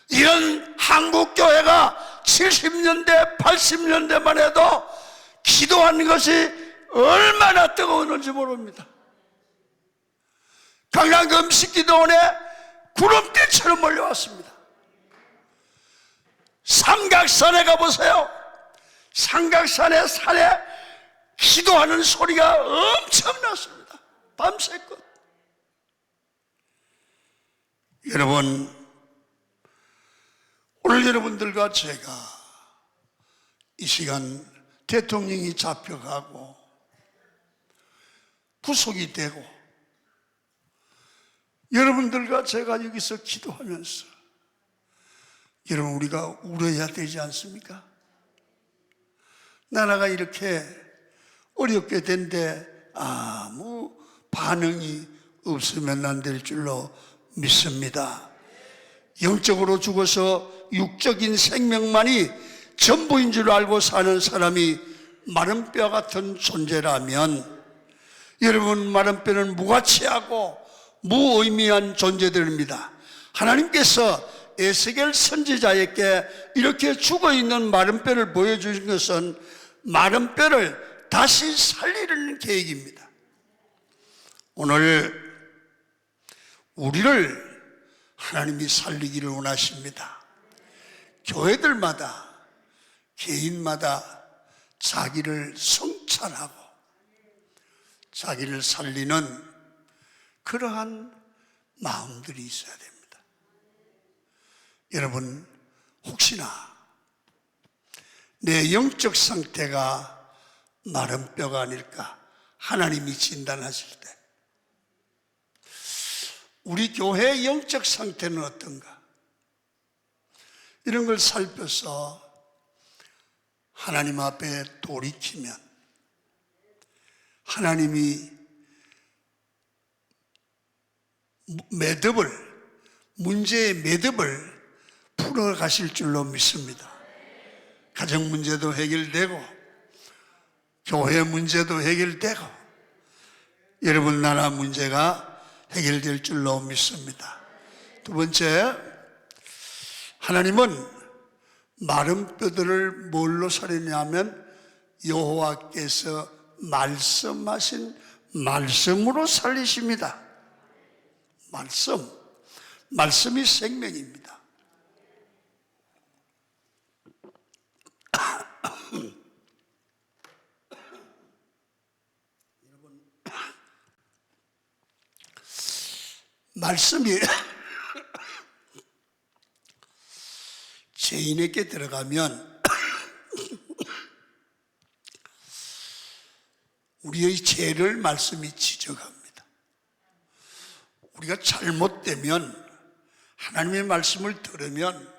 이런 한국교회가 70년대 80년대만 해도 기도하는 것이 얼마나 뜨거웠는지 모릅니다. 강남 금식기도원에 구름대처럼 몰려왔습니다. 삼각산에 가보세요. 삼각산의 산에 기도하는 소리가 엄청났습니다. 밤새껏. 여러분, 오늘 여러분들과 제가 이 시간 대통령이 잡혀가고 구속이 되고, 여러분들과 제가 여기서 기도하면서 여러분, 우리가 울어야 되지 않습니까? 나라가 이렇게 어렵게 된데 아무 반응이 없으면 안 될 줄로 믿습니다. 영적으로 죽어서 육적인 생명만이 전부인 줄 알고 사는 사람이 마른 뼈 같은 존재라면, 여러분, 마른 뼈는 무가치하고 무의미한 존재들입니다. 하나님께서 에스겔 선지자에게 이렇게 죽어있는 마른 뼈를 보여주신 것은 마른 뼈를 다시 살리려는 계획입니다. 오늘 우리를 하나님이 살리기를 원하십니다. 교회들마다 개인마다 자기를 성찰하고 자기를 살리는 그러한 마음들이 있어야 됩니다. 여러분, 혹시나 내 영적 상태가 마른 뼈가 아닐까 하나님이 진단하실 때 우리 교회의 영적 상태는 어떤가, 이런 걸 살펴서 하나님 앞에 돌이키면 하나님이 문제의 매듭을 풀어가실 줄로 믿습니다. 가정 문제도 해결되고 교회 문제도 해결되고 여러분 나라 문제가 해결될 줄로 믿습니다. 두 번째, 하나님은 마른 뼈들을 뭘로 살리냐면 여호와께서 말씀하신 말씀으로 살리십니다. 말씀이 생명입니다. 말씀이 죄인에게 들어가면 우리의 죄를 말씀이 지적합니다. 우리가 잘못되면 하나님의 말씀을 들으면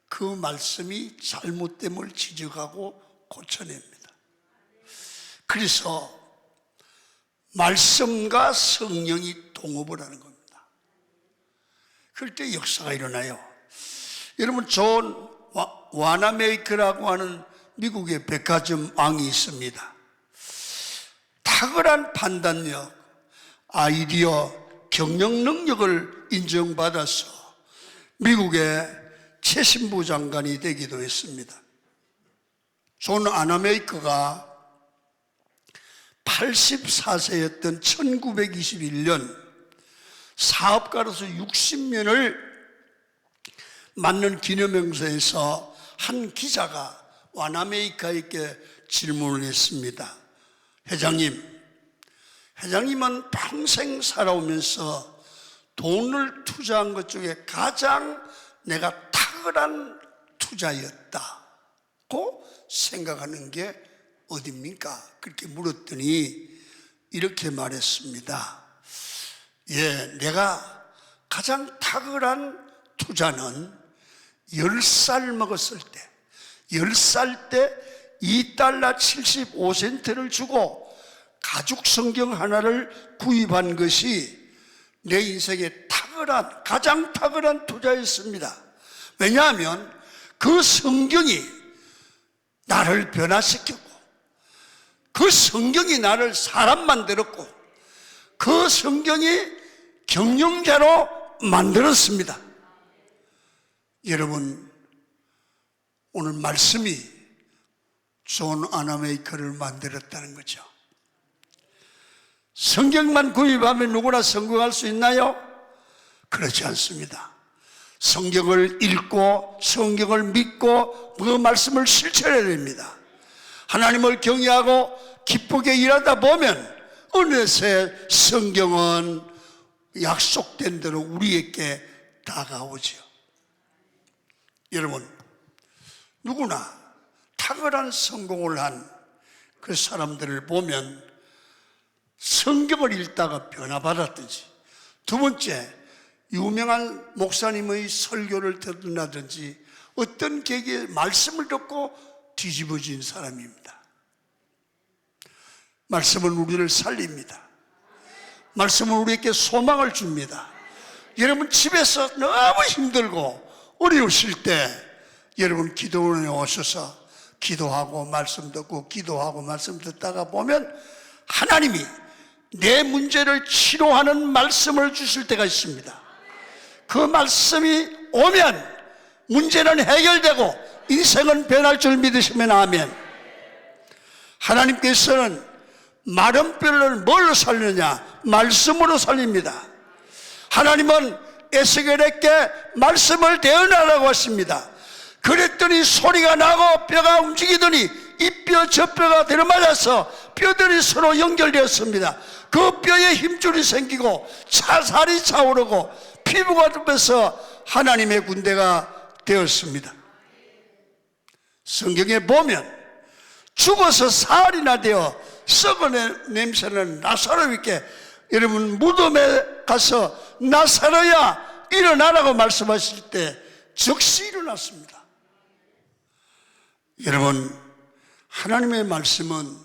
그 말씀이 잘못됨을 지적하고 고쳐냅니다. 그래서 말씀과 성령이 동업을 하는 겁니다. 그럴 때 역사가 일어나요. 여러분, 존 와나메이커라고 하는 미국의 백화점 왕이 있습니다. 탁월한 판단력, 아이디어, 경영 능력을 인정받아서 미국의 최신부 장관이 되기도 했습니다. 존 와나메이커가 84세였던 1921년 사업가로서 60년을 맞는 기념행사에서 한 기자가 와나메이커에게 질문을 했습니다. 회장님은 평생 살아오면서 돈을 투자한 것 중에 가장 내가 탁월한 투자였다고 생각하는 게 어딥니까? 그렇게 물었더니 이렇게 말했습니다. 내가 가장 탁월한 투자는 10살 먹었을 때, 10살 때 $2 75센트를 주고 가죽 성경 하나를 구입한 것이 내 인생의 가장 탁월한 투자였습니다. 왜냐하면 그 성경이 나를 변화시켰고, 그 성경이 나를 사람 만들었고, 그 성경이 경영자로 만들었습니다. 여러분, 오늘 말씀이 존 와나메이커를 만들었다는 거죠. 성경만 구입하면 누구나 성공할 수 있나요? 그렇지 않습니다. 성경을 읽고 성경을 믿고 그 말씀을 실천해야 됩니다. 하나님을 경외하고 기쁘게 일하다 보면 어느새 성경은 약속된 대로 우리에게 다가오죠. 여러분, 누구나 탁월한 성공을 한 그 사람들을 보면 성경을 읽다가 변화받았든지, 두 번째, 유명한 목사님의 설교를 듣는다든지 어떤 계기에 말씀을 듣고 뒤집어진 사람입니다. 말씀은 우리를 살립니다. 말씀은 우리에게 소망을 줍니다. 여러분, 집에서 너무 힘들고 어려우실 때 여러분 기도원에 오셔서 기도하고 말씀 듣고 기도하고 말씀 듣다가 보면 하나님이 내 문제를 치료하는 말씀을 주실 때가 있습니다. 그 말씀이 오면 문제는 해결되고 인생은 변할 줄 믿으시면 아멘. 하나님께서는 마른 뼈를 뭘로 살리느냐? 말씀으로 살립니다. 하나님은 에스겔에게 말씀을 대언하라고 하십니다. 그랬더니 소리가 나고 뼈가 움직이더니 이 뼈 저 뼈가 들어맞아서 뼈들이 서로 연결되었습니다. 그 뼈에 힘줄이 생기고 차살이 차오르고 피부가 덮여서 하나님의 군대가 되었습니다. 성경에 보면 죽어서 사흘이나 되어 썩은 냄새는 나사로에게, 여러분 무덤에 가서 나사로야 일어나라고 말씀하실 때 즉시 일어났습니다. 여러분, 하나님의 말씀은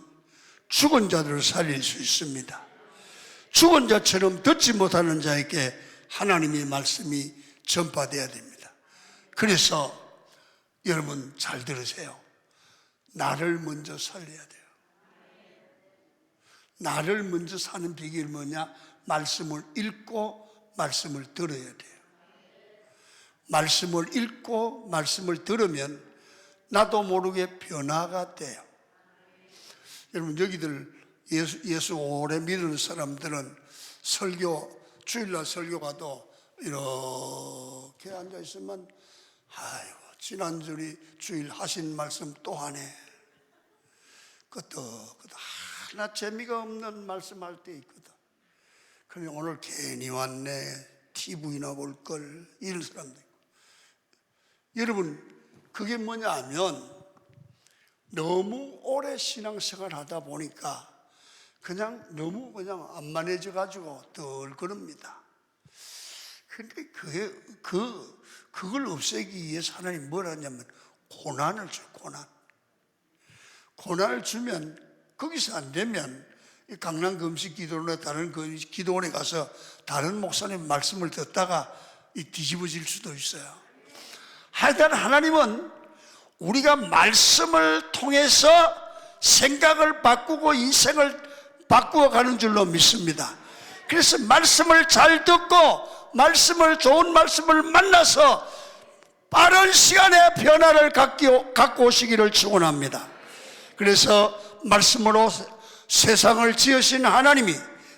죽은 자들을 살릴 수 있습니다. 죽은 자처럼 듣지 못하는 자에게 하나님의 말씀이 전파되어야 됩니다. 그래서 여러분 잘 들으세요. 나를 먼저 살려야 돼요. 나를 먼저 사는 비결이 뭐냐? 말씀을 읽고 말씀을 들어야 돼요. 말씀을 읽고 말씀을 들으면 나도 모르게 변화가 돼요. 여러분, 여기들 예수 오래 믿는 사람들은 주일날 설교 가도 이렇게 앉아있으면, 아이고 지난주에 주일 하신 말씀 또 하네. 그것도 하나 재미가 없는 말씀할 때 있거든. 그러면 오늘 괜히 왔네, TV나 볼걸, 이런 사람도 있고. 여러분, 그게 뭐냐 하면 너무 오래 신앙생활 하다 보니까 너무 안만해져 가지고 덜그럽니다. 근데 그걸 없애기 위해서 하나님 뭘 하냐면 고난을 줘요. 고난을 주면, 거기서 안 되면 강남 금식 기도원이나 다른 기도원에 가서 다른 목사님 말씀을 듣다가 뒤집어질 수도 있어요. 하여튼 하나님은 우리가 말씀을 통해서 생각을 바꾸고 인생을 바꾸어가는 줄로 믿습니다. 그래서 말씀을 잘 듣고 좋은 말씀을 만나서 빠른 시간에 변화를 갖고 오시기를 축원합니다. 그래서 말씀으로 세상을 지으신 하나님이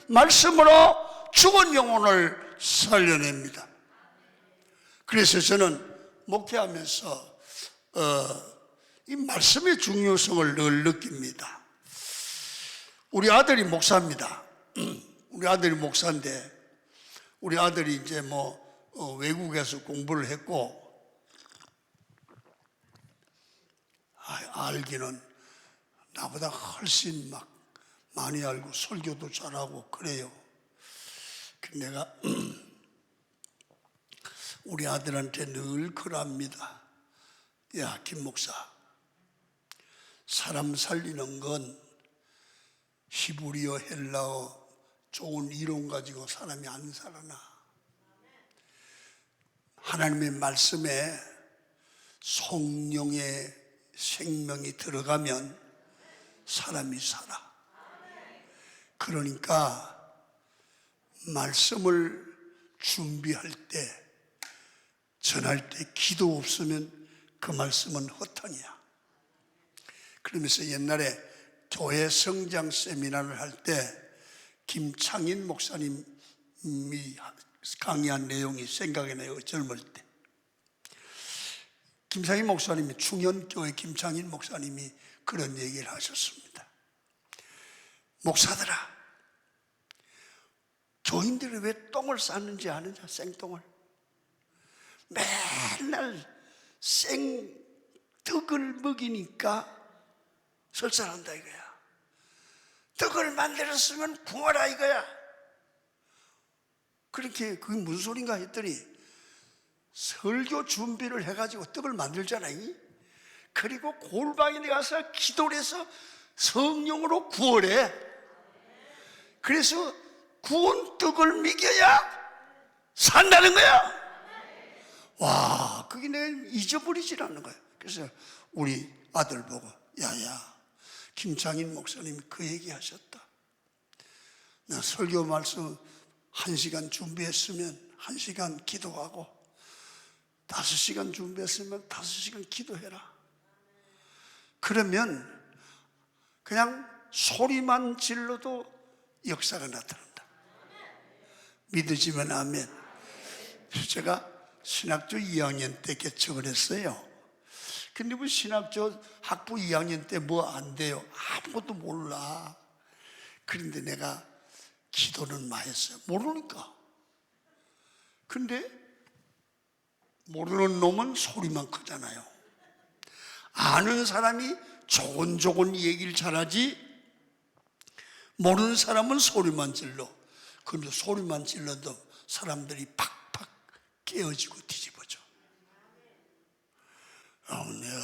말씀으로 죽은 영혼을 살려냅니다. 그래서 저는 목회하면서 이 말씀의 중요성을 늘 느낍니다. 우리 아들이 목사입니다. 우리 아들이 목사인데, 우리 아들이 이제 외국에서 공부를 했고, 알기는 나보다 훨씬 많이 알고 설교도 잘하고 그래요. 내가 우리 아들한테 늘 그럽니다. 야, 김 목사, 사람 살리는 건 히브리어, 헬라어 좋은 이론 가지고 사람이 안 살아나. 하나님의 말씀에 성령의 생명이 들어가면 사람이 살아. 그러니까 말씀을 준비할 때, 전할 때 기도 없으면 그 말씀은 허탕이야. 그러면서 옛날에 교회 성장 세미나를 할 때 김창인 목사님이 강의한 내용이 생각이 나요. 젊을 때 김창인 목사님이, 충현교회 김창인 목사님이 그런 얘기를 하셨습니다. 목사들아, 교인들이 왜 똥을 쌌는지 아느냐? 생똥을. 맨날 생떡을 먹이니까 설사한다 이거야. 떡을 만들었으면 구워라 이거야. 그렇게 그게 무슨 소린가 했더니, 설교 준비를 해가지고 떡을 만들잖아. 그리고 골방에 가서 기도를 해서 성령으로 구워래. 그래서 구운 떡을 먹여야 산다는 거야. 와, 그게 내가 잊어버리질 않는 거야. 그래서 우리 아들 보고, 야야, 김창인 목사님이 그 얘기 하셨다. 나 설교 말씀 1시간 준비했으면 1시간 기도하고, 5시간 준비했으면 5시간 기도해라. 그러면 그냥 소리만 질러도 역사가 나타난다. 믿으시면 아멘. 제가 신학교 2학년 때 개척을 했어요. 근데 뭐 신학교 학부 2학년 때 뭐 안 돼요? 아무것도 몰라. 그런데 내가 기도는 많이 했어요. 모르니까. 근데 모르는 놈은 소리만 크잖아요. 아는 사람이 조곤조곤 얘기를 잘하지, 모르는 사람은 소리만 질러. 근데 소리만 질러도 사람들이 팍팍 깨어지고 뒤집어져.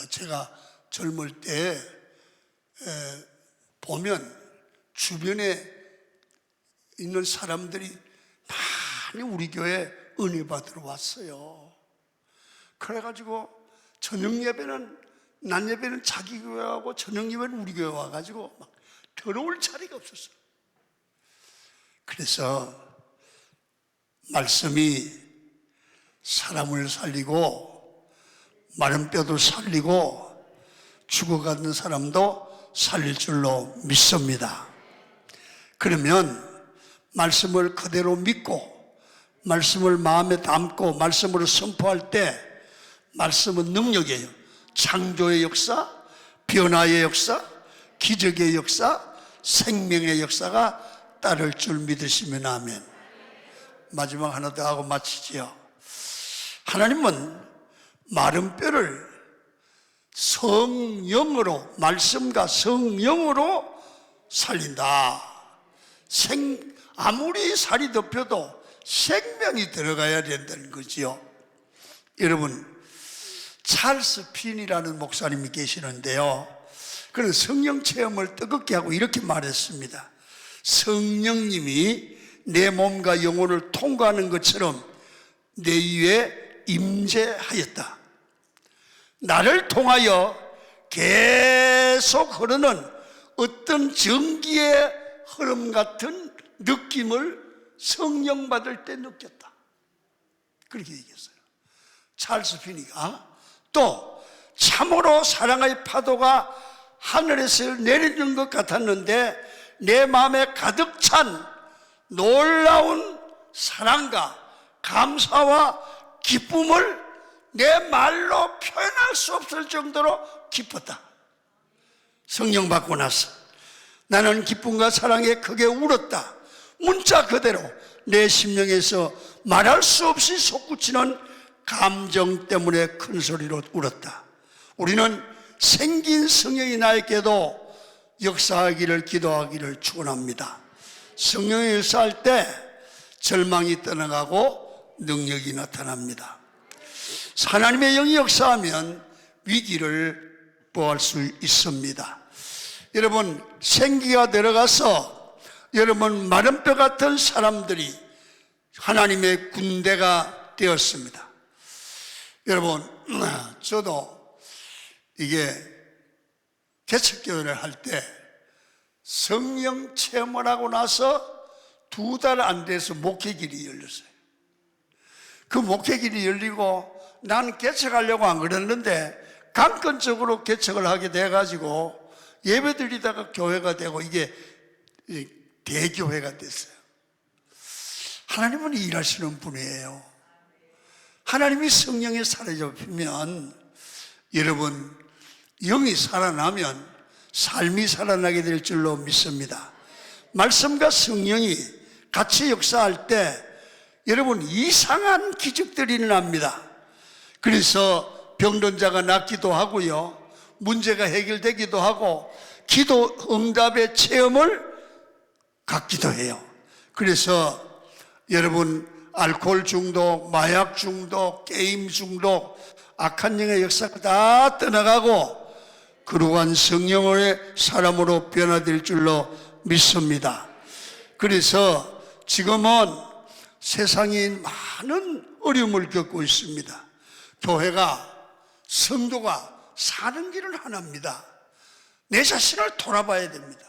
제가 젊을 때 보면 주변에 있는 사람들이 많이 우리 교회 은혜 받으러 왔어요. 그래가지고 저녁 예배는, 낮 예배는 자기 교회하고 저녁 예배는 우리 교회 와가지고 막 들어올 자리가 없었어요. 그래서 말씀이 사람을 살리고 마른 뼈도 살리고 죽어가는 사람도 살릴 줄로 믿습니다. 그러면 말씀을 그대로 믿고 말씀을 마음에 담고 말씀으로 선포할 때 말씀은 능력이에요. 창조의 역사, 변화의 역사, 기적의 역사, 생명의 역사가 따를 줄 믿으시면 아멘. 마지막 하나 더 하고 마치지요. 하나님은 마른 뼈를 성령으로, 말씀과 성령으로 살린다. 아무리 살이 덮여도 생명이 들어가야 된다는 거지요. 여러분, 찰스 핀이라는 목사님이 계시는데요, 그는 성령 체험을 뜨겁게 하고 이렇게 말했습니다. 성령님이 내 몸과 영혼을 통과하는 것처럼 내 위에 임재하였다. 나를 통하여 계속 흐르는 어떤 전기의 흐름 같은 느낌을 성령 받을 때 느꼈다. 그렇게 얘기했어요. 찰스 피니가. 또 참으로 사랑의 파도가 하늘에서 내리는 것 같았는데 내 마음에 가득 찬 놀라운 사랑과 감사와 기쁨을 내 말로 표현할 수 없을 정도로 기뻤다. 성령 받고 나서 나는 기쁨과 사랑에 크게 울었다. 문자 그대로 내 심령에서 말할 수 없이 솟구치는 감정 때문에 큰 소리로 울었다. 우리는 생긴 성령이 나에게도 역사하기를 기도하기를 축원합니다. 성령이 역사할 때 절망이 떠나가고 능력이 나타납니다. 하나님의 영이 역사하면 위기를 보할 수 있습니다. 여러분, 생기가 들어가서 여러분 마른 뼈 같은 사람들이 하나님의 군대가 되었습니다. 여러분, 저도 이게 개척교회를 할 때 성령 체험을 하고 나서 2달 안 돼서 목회길이 열렸어요. 그 목회길이 열리고 난 개척하려고 안 그랬는데 강권적으로 개척을 하게 돼가지고 예배드리다가 교회가 되고 이게 대교회가 됐어요. 하나님은 일하시는 분이에요. 하나님이 성령에 사로잡히면 여러분 영이 살아나면 삶이 살아나게 될 줄로 믿습니다. 말씀과 성령이 같이 역사할 때 여러분 이상한 기적들이 일어납니다. 그래서 병든 자가 낫기도 하고요, 문제가 해결되기도 하고 기도 응답의 체험을 갖기도 해요. 그래서 여러분 알코올 중독, 마약 중독, 게임 중독, 악한 영의 역사가 다 떠나가고 거룩한 성령의 사람으로 변화될 줄로 믿습니다. 그래서 지금은 세상이 많은 어려움을 겪고 있습니다. 교회가, 성도가 사는 길은 하나입니다. 내 자신을 돌아봐야 됩니다.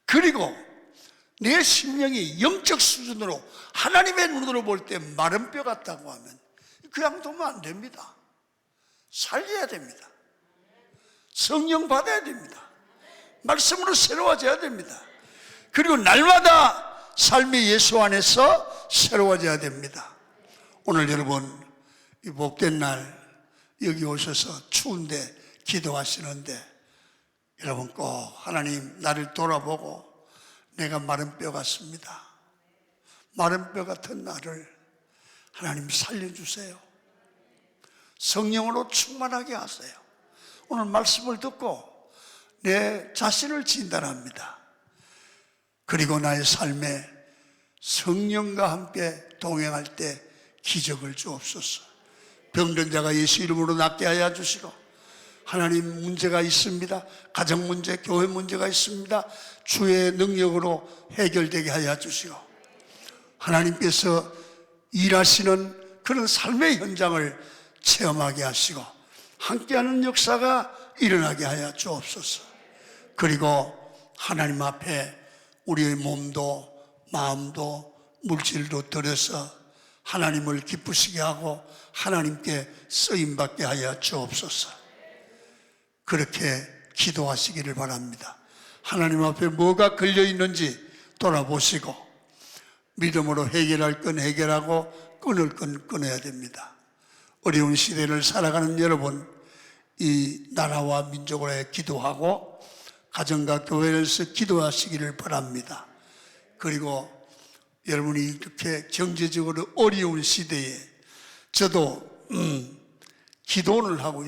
그리고 내 심령이 영적 수준으로 하나님의 눈으로 볼 때 마른 뼈 같다고 하면 그냥 두면 안 됩니다. 살려야 됩니다. 성령 받아야 됩니다. 말씀으로 새로워져야 됩니다. 그리고 날마다 삶이 예수 안에서 새로워져야 됩니다. 오늘 여러분 이 복된 날 여기 오셔서 추운데 기도하시는데 여러분 꼭 하나님 나를 돌아보고 내가 마른 뼈 같습니다. 마른 뼈 같은 나를 하나님 살려주세요. 성령으로 충만하게 하세요. 오늘 말씀을 듣고 내 자신을 진단합니다. 그리고 나의 삶에 성령과 함께 동행할 때 기적을 주옵소서. 병든 자가 예수 이름으로 낫게 하여 주시고, 하나님 문제가 있습니다. 가정 문제, 교회 문제가 있습니다. 주의 능력으로 해결되게 하여 주시고, 하나님께서 일하시는 그런 삶의 현장을 체험하게 하시고 함께하는 역사가 일어나게 하여 주옵소서. 그리고 하나님 앞에 우리의 몸도 마음도 물질도 들여서 하나님을 기쁘시게 하고 하나님께 쓰임받게 하여 주옵소서. 그렇게 기도하시기를 바랍니다. 하나님 앞에 뭐가 걸려 있는지 돌아보시고 믿음으로 해결할 건 해결하고 끊을 건 끊어야 됩니다. 어려운 시대를 살아가는 여러분, 이 나라와 민족을 위해 기도하고 가정과 교회에서 기도하시기를 바랍니다. 그리고 여러분이 이렇게 경제적으로 어려운 시대에 저도 기도를 하고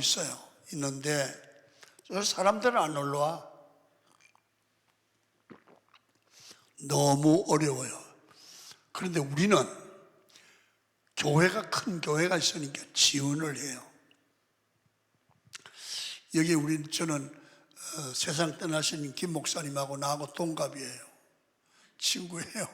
있는데 사람들은 안 올라와. 너무 어려워요. 그런데 우리는 교회가 큰 교회가 있으니까 지원을 해요. 여기 저는 세상 떠나신 김 목사님하고 나하고 동갑이에요. 친구예요.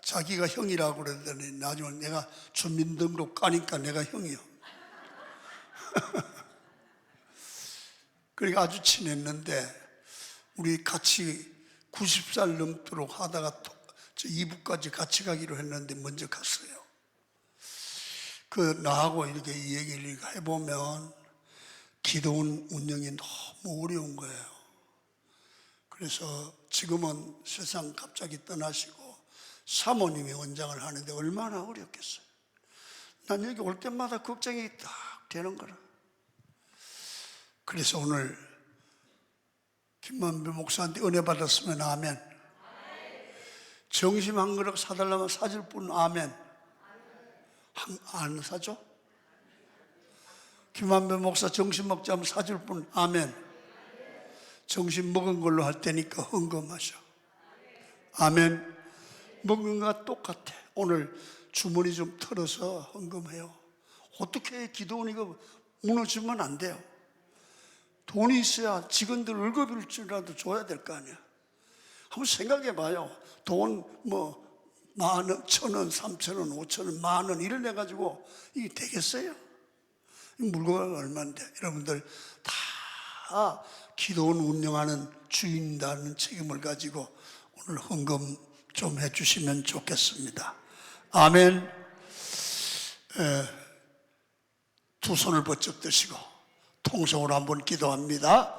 자기가 형이라고 그러더니 나중에 내가 주민등록 까니까 내가 형이요. 그러니까 아주 친했는데 우리 같이 90살 넘도록 하다가 저 이북까지 같이 가기로 했는데 먼저 갔어요. 나하고 이렇게 이 얘기를 해보면 기도원 운영이 너무 어려운 거예요. 그래서 지금은 세상 갑자기 떠나시고 사모님이 원장을 하는데 얼마나 어렵겠어요. 난 여기 올 때마다 걱정이 딱 되는 거라. 그래서 오늘 김만배 목사한테 은혜 받았으면 아멘. 점심 한 그릇 사달라면 사줄 분 아멘. 안 사줘? 김만배 목사 점심 먹자면 사줄 분 아멘. 점심 먹은 걸로 할 테니까 헌금하셔. 아멘. 먹은 거와 똑같아. 오늘 주머니 좀 털어서 헌금해요. 어떻게 기도원 이거 무너지면 안 돼요. 돈이 있어야 직원들 월급일지라도 줘야 될 거 아니야. 한번 생각해 봐요. 돈 만원, 1,000원, 3,000원, 5,000원, 만원 이런 해 가지고 이게 되겠어요? 물건이 얼마인데. 여러분들 다 기도원 운영하는 주인이라는 책임을 가지고 오늘 헌금 좀 해주시면 좋겠습니다. 아멘. 두 손을 번쩍 드시고 통성으로 한번 기도합니다.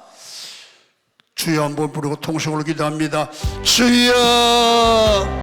주여 한번 부르고 통성으로 기도합니다. 주여.